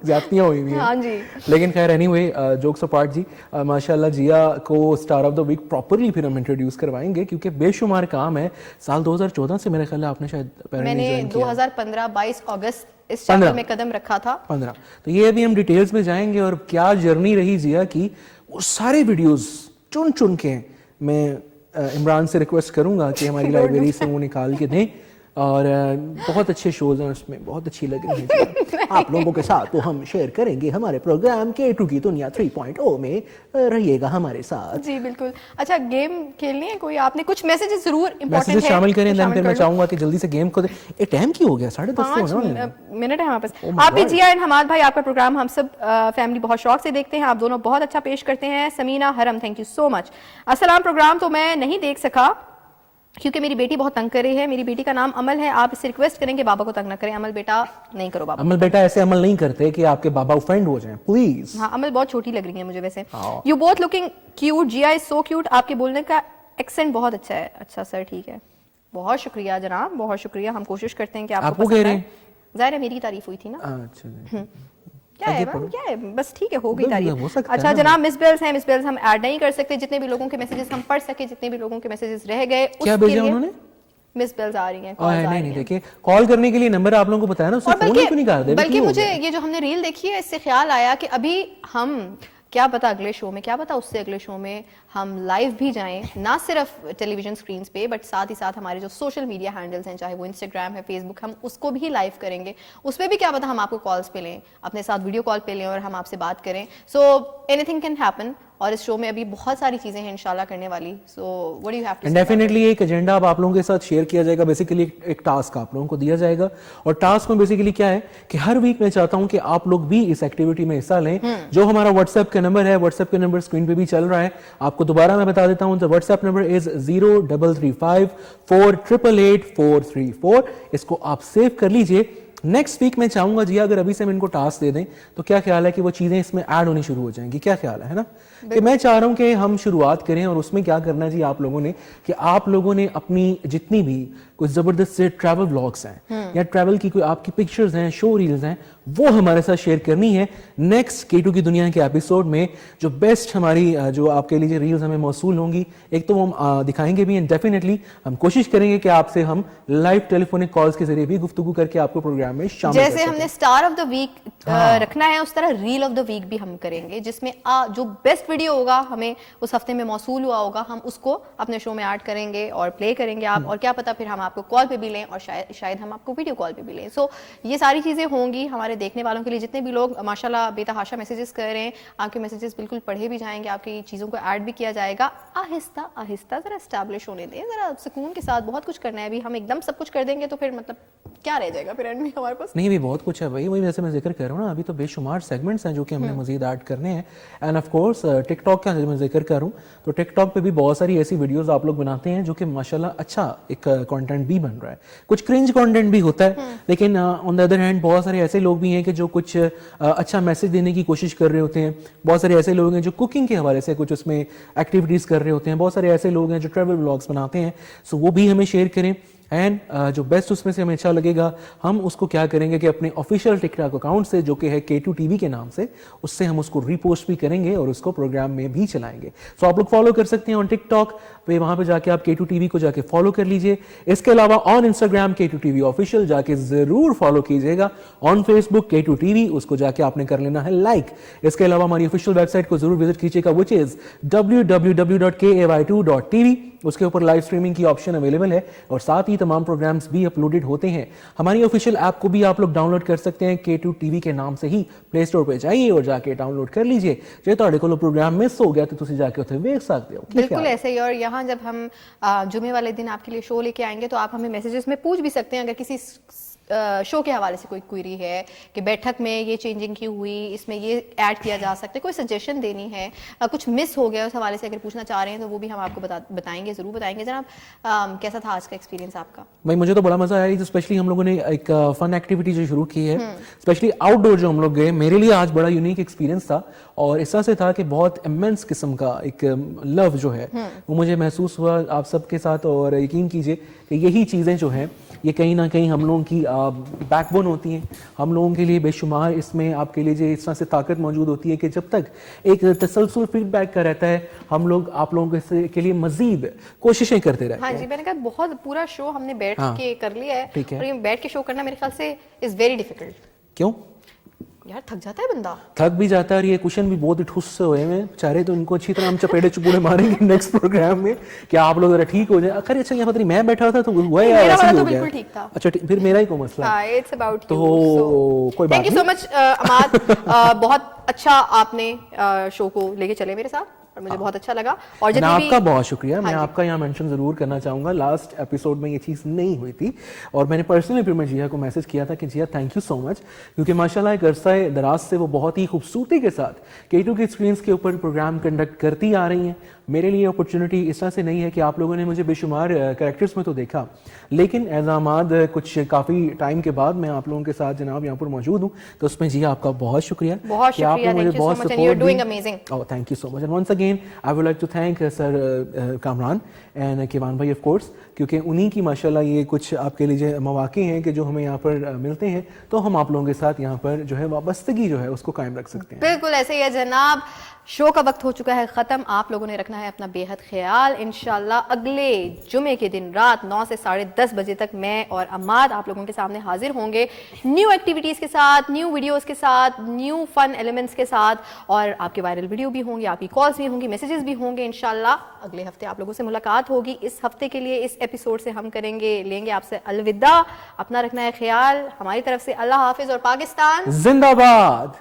ज्यादतियां हुई हुई हैं। हाँ जी। लेकिन खैर एनीवे, जोक्स अपार्ट जी, माशाल्लाह जिया को star of the week properly फिर हम इंट्रोड्यूस करवाएंगे, क्योंकि बेशुमार काम है। साल 2014 से मेरे ख्याल है आपने शायद मैंने 2015-22 अगस्त इस चैनल में कदम रखा था। 15। तो ये अभी हम डिटेल्स में जाएंगे और क्या जर्नी रही जिया की, वो सारे वीडियोस चुन चुन के मैं इमरान से रिक्वेस्ट करूंगा कि हमारी लाइब्रेरी से वो निकाल के दें। और बहुत अच्छे शोज हैं उसमें, बहुत अच्छी लग रही है आप लोगों के साथ, तो हम शेयर करेंगे हमारे प्रोग्राम K2 की दुनिया 3.0 में। रहिएगा हमारे साथ। जी बिल्कुल। अच्छा गेम खेलनी है कोई? आपने कुछ मैसेजेस जरूर इंपॉर्टेंट है शामिल करें, देन फिर मैं चाहूंगा कि जल्दी से गेम को ए टाइम की हो गया 10:30 मिनट है हमारे पास। आप भी जिया एंड हमाद भाई, आपका प्रोग्राम हम सब फैमिली बहुत शौक से देखते हैं, आप दोनों बहुत अच्छा पेश करते हैं। समीना हरम, थैंक यू सो मच। अस्सलाम, प्रोग्राम तो मैं नहीं देख सका क्योंकि मेरी बेटी बहुत तंग कर रही है। मेरी बेटी का नाम अमल है, आप इससे रिक्वेस्ट करें कि बाबा को तंग ना करें। अमल बेटा नहीं करो बाबा। अमल बेटा ऐसे अमल नहीं करते कि आपके बाबा ऑफेंड हो जाएं, प्लीज। हाँ अमल बहुत छोटी लग रही है मुझे वैसे। You both looking cute, Zia is so cute, आपके बोलने का एक्सेंट बहुत अच्छा है। अच्छा सर ठीक है, बहुत शुक्रिया जनाब, बहुत शुक्रिया। हम कोशिश करते हैं कि आपको पसंद आए। जाहिर है मेरी तारीफ हुई थी ना। अच्छा क्या है बस ठीक है, हो गई तारीफ। अच्छा जनाब, मिस बेल्स हैं, मिस बेल्स हम ऐड नहीं कर सकते। जितने भी लोगों के मैसेजेस हम पढ़ सके, जितने भी लोगों के मैसेजेस रह गए, क्या भेजा उन्होंने? मिस बेल्स आ रही हैं, नहीं देखिए, कॉल करने के लिए नंबर आप लोगों को बताया ना, उससे फोन क्यों नहीं कर दे? बल्कि मुझे ये जो हमने रील देखी है, इससे ख्याल आया कि अभी हम क्या पता अगले शो में, क्या पता उससे अगले शो में हम लाइव भी जाएं, ना सिर्फ टेलीविजन स्क्रीन्स पे, बट साथ ही साथ हमारे जो सोशल मीडिया हैंडल्स हैं, चाहे वो इंस्टाग्राम है, फेसबुक, हम उसको भी लाइव करेंगे। उस पर भी क्या पता हम आपको कॉल्स पे लें, अपने साथ वीडियो कॉल पे लें और हम आपसे बात करें। So anything can happen. और इस शो में अभी बहुत सारी चीजें हैं इंशाल्लाह करने वाली। So what do you have to say? Definitely एक एजेंडा अब आप लोगों के साथ शेयर किया जाएगा। बेसिकली एक टास्क आप लोगों को दिया जाएगा और टास्क में बेसिकली क्या है कि हर वीक मैं चाहता हूं कि आप लोग भी इस एक्टिविटी में हिस्सा लें। जो हमारा व्हाट्सएप का नंबर है, व्हाट्सएप का नंबर स्क्रीन पे भी चल रहा है, आपको दोबारा मैं बता देता हूं। The WhatsApp number is 0335488434। इसको आप सेव कर लीजिए। नेक्स्ट वीक मैं चाहूंगा जी, अगर अभी से हम इनको टास्क दे दें तो क्या ख्याल है कि वो चीजें इसमें ऐड होनी शुरू हो जाएंगी? क्या ख्याल है ना? कि मैं चाह रहा हूं कि हम शुरुआत करें और उसमें क्या करना है जी आप लोगों ने, कि आप लोगों ने अपनी जितनी भी कुछ जबरदस्त से ट्रैवल व्लॉग्स हैं या ट्रैवल की कोई आपकी पिक्चर्स हैं, शो रील्स हैं, वो हमारे साथ शेयर करनी है। नेक्स्ट K2 की दुनिया के एपिसोड में जो बेस्ट हमारी जो आपके लिए रील्स हमें मौसूल होंगी, एक तो वो हम दिखाएंगे भी, एंड डेफिनेटली हम कोशिश करेंगे कि आपसे हम लाइव टेलीफोनिक कॉल्स के जरिए भी गुफ्तगू करके आपको प्रोग्राम प्रोग्राम में शामिल जैसे कर सकें। हमने स्टार ऑफ द वीक रखना है, उस तरह रील ऑफ द वीक भी हम करेंगे, जिसमें जो बेस्ट वीडियो होगा हमें उस हफ्ते में मौसूल हुआ होगा, हम उसको अपने शो में ऐड करेंगे और प्ले करेंगे आप, और क्या पता फिर हम आपको कॉल पे भी लें और शायद हम आपको वीडियो कॉल पे भी लें। सो ये सारी चीज़ें होंगी हमारे देखने वालों के लिए। जितने भी लोग माशाल्लाह बेतहाशा मैसेजेस कर रहे हैं, आपके मैसेजेस बिल्कुल पढ़े भी जाएंगे, आपकी चीज़ों को ऐड भी किया जाएगा। आहिस्ता आहिस्ता ज़रा एस्टैब्लिश होने दें, ज़रा सुकून के साथ। बहुत कुछ करना है अभी, हम एकदम सब कुछ कर देंगे तो फिर मतलब क्या रह जाएगा फिर एंड में हमारे पास। नहीं, भी बहुत कुछ है भाई, वही वैसे मैं जिक्र कर रहा हूँ ना, अभी तो बेशुमार सेगमेंट्स हैं जो कि हमने मजीद ऐड करने हैं। एंड ऑफ कोर्स टिकटॉक का मैं जिक्र करूँ तो टिकटॉक पे भी बहुत सारी ऐसी वीडियोस आप लोग बनाते हैं जो कि माशाल्लाह अच्छा एक कंटेंट भी बन रहा है। कुछ क्रिंज कंटेंट भी होता है, लेकिन ऑन द अदर हैंड बहुत सारे ऐसे लोग भी हैं कि जो कुछ अच्छा मैसेज देने की कोशिश कर रहे होते हैं। बहुत सारे ऐसे लोग हैं जो कुकिंग के हवाले से कुछ उसमें एक्टिविटीज़ कर रहे होते हैं। बहुत सारे ऐसे लोग हैं जो ट्रैवल व्लॉग्स बनाते हैं, सो वो भी हमें शेयर करें। एंड जो बेस्ट उसमें से हमें अच्छा लगेगा, हम उसको क्या करेंगे कि अपने ऑफिशियल टिकटॉक अकाउंट से, जो कि है K2 TV के नाम से, उससे हम उसको रीपोस्ट भी करेंगे और उसको प्रोग्राम में भी चलाएंगे। सो आप लोग फॉलो कर सकते हैं ऑन टिकटॉक पे, वहां पे जाके आप K2 TV को जाके फॉलो कर लीजिए। इसके अलावा on Instagram K2 TV official जाके जरूर फॉलो कीजिएगा। ऑन फेसबुक K2 TV, उसको जाके आपने कर लेना है लाइक। इसके अलावा हमारी ऑफिशियल वेबसाइट को जरूर विजिट कीजिएगा, विच इज www.kai2.tv। उसके ऊपर लाइव स्ट्रीमिंग की ऑप्शन अवेलेबल है और साथ ही तमाम प्रोग्राम्स भी अपलोडेड होते हैं। हमारी ऑफिशियल ऐप को भी आप लोग डाउनलोड कर सकते हैं, K2 TV के नाम से ही प्ले स्टोर पे जाइए और जाके डाउनलोड कर लीजिए। जे ਤੁਹਾਡੇ ਕੋਲੋਂ प्रोग्राम मिस हो गया तो तुसी जाके उसे देख सकते हो। बिल्कुल ऐसे ही। और यहाँ जब हम जुमे वाले दिन आपके लिए शो लेके आएंगे तो आप हमें मैसेजेस में पूछ भी सकते हैं, अगर किसी शो के हवाले से कोई क्वेरी है कि बैठक में ये चेंजिंग क्यों हुई, इसमें ये ऐड किया जा सकता है, कोई सजेशन देनी है, कुछ मिस हो गया उस हवाले से अगर पूछना चाह रहे हैं तो वो भी हम आपको बताएंगे, जरूर बताएंगे। जनाब कैसा था आज का एक्सपीरियंस आपका? भाई मुझे तो बड़ा मजा आया, स्पेशली हम लोगों ने एक फन एक्टिविटी जो शुरू की है, स्पेशली आउटडोर जो हम लोग गए, मेरे लिए आज बड़ा यूनिक एक्सपीरियंस था और इस तरह से था कि बहुत इमेंस किस्म का एक लव जो है वो मुझे महसूस हुआ आप सबके साथ। और यकीन कीजिए कि यही चीज़ें जो हैं ये कहीं ना कहीं हम लोगों की बैकबोन होती हैं। हम लोगों के लिए बेशुमार इसमें आपके लिए जो इस तरह से ताकत मौजूद होती है कि जब तक एक तसलसल फीडबैक का रहता है, हम लोग आप लोगों के लिए मजीद कोशिशें करते रहते हैं। हाँ जी, मैंने कहा बहुत पूरा शो हमने बैठ के कर लिया है, ठीक है। और ये बैठ के शो करना मेरे ख्याल से इज वेरी डिफिकल्ट। क्यों यार थक जाता है बंदा, थक भी जाता है। और ये क्वेश्चन भी बहुत ही ठुस से हुए हैं बेचारे, तो इनको अच्छी तरह हम चपेड़े चुपूड़े मारेंगे नेक्स्ट प्रोग्राम में कि आप लोग जरा ठीक हो जाए। अखर अच्छा यहाँ पता मैं बैठा था तो हुआ यार ऐसे ही हो गया। ठीक था। अच्छा फिर मेरा ही को मसला है। इट्स अबाउट तो कोई बात नहीं। थैंक यू सो मच अमाद, बहुत अच्छा आपने शो को लेके चले मेरे साथ और मुझे बहुत अच्छा लगा। और मैं आपका बहुत शुक्रिया। मैं आपका यहाँ मेंशन जरूर करना चाहूँगा, लास्ट एपिसोड में ये चीज़ नहीं हुई थी और मैंने पर्सनली फिर मैं जिया को मैसेज किया था कि जिया थैंक यू सो मच, क्योंकि माशाल्लाह एक अरसा दराज से वो बहुत ही खूबसूरती के साथ K2 की स्क्रीन्स के ऊपर प्रोग्राम कंडक्ट करती आ रही हैं। मेरे लिए अपॉर्चुनिटी इस तरह से नहीं है कि आप लोगों ने मुझे बेशुमार कैरेक्टर्स में तो देखा, लेकिन एज आमाद कुछ काफ़ी टाइम के बाद मैं आप लोगों के साथ जनाब यहाँ पर मौजूद हूँ, तो उसमें जी आपका बहुत शुक्रिया कि आपने मुझे बहुत सपोर्ट दी। Oh thank you so much and once again I would like to thank sir Kamran and Kaiwan भाई ऑफ कोर्स, क्योंकि उन्हीं की माशाल्लाह ये कुछ आपके लिए मौके हैं कि जो हमें यहाँ पर मिलते हैं तो हम आप लोगों के साथ यहाँ पर जो है वाबस्तगी जो है उसको कायम रख सकते हैं। बिल्कुल ऐसे ही है जनाब। शो का वक्त हो चुका है ख़त्म। आप लोगों ने रखना है अपना बेहद ख्याल। इंशाल्लाह अगले जुमे के दिन रात 9 से 10:30 बजे तक मैं और अम्माद आप लोगों के सामने हाजिर होंगे, न्यू एक्टिविटीज़ के साथ, न्यू वीडियोस के साथ, न्यू फन एलिमेंट्स के साथ, और आपके वायरल वीडियो भी होंगे, आपकी कॉल्स भी होंगी, मैसेजेस भी होंगे। इंशाल्लाह अगले हफ्ते आप लोगों से मुलाकात होगी। इस हफ्ते के लिए इस एपिसोड से हम लेंगे आपसे अलविदा। अपना रखना है ख्याल। हमारी तरफ से अल्लाह हाफिज और पाकिस्तान जिंदाबाद।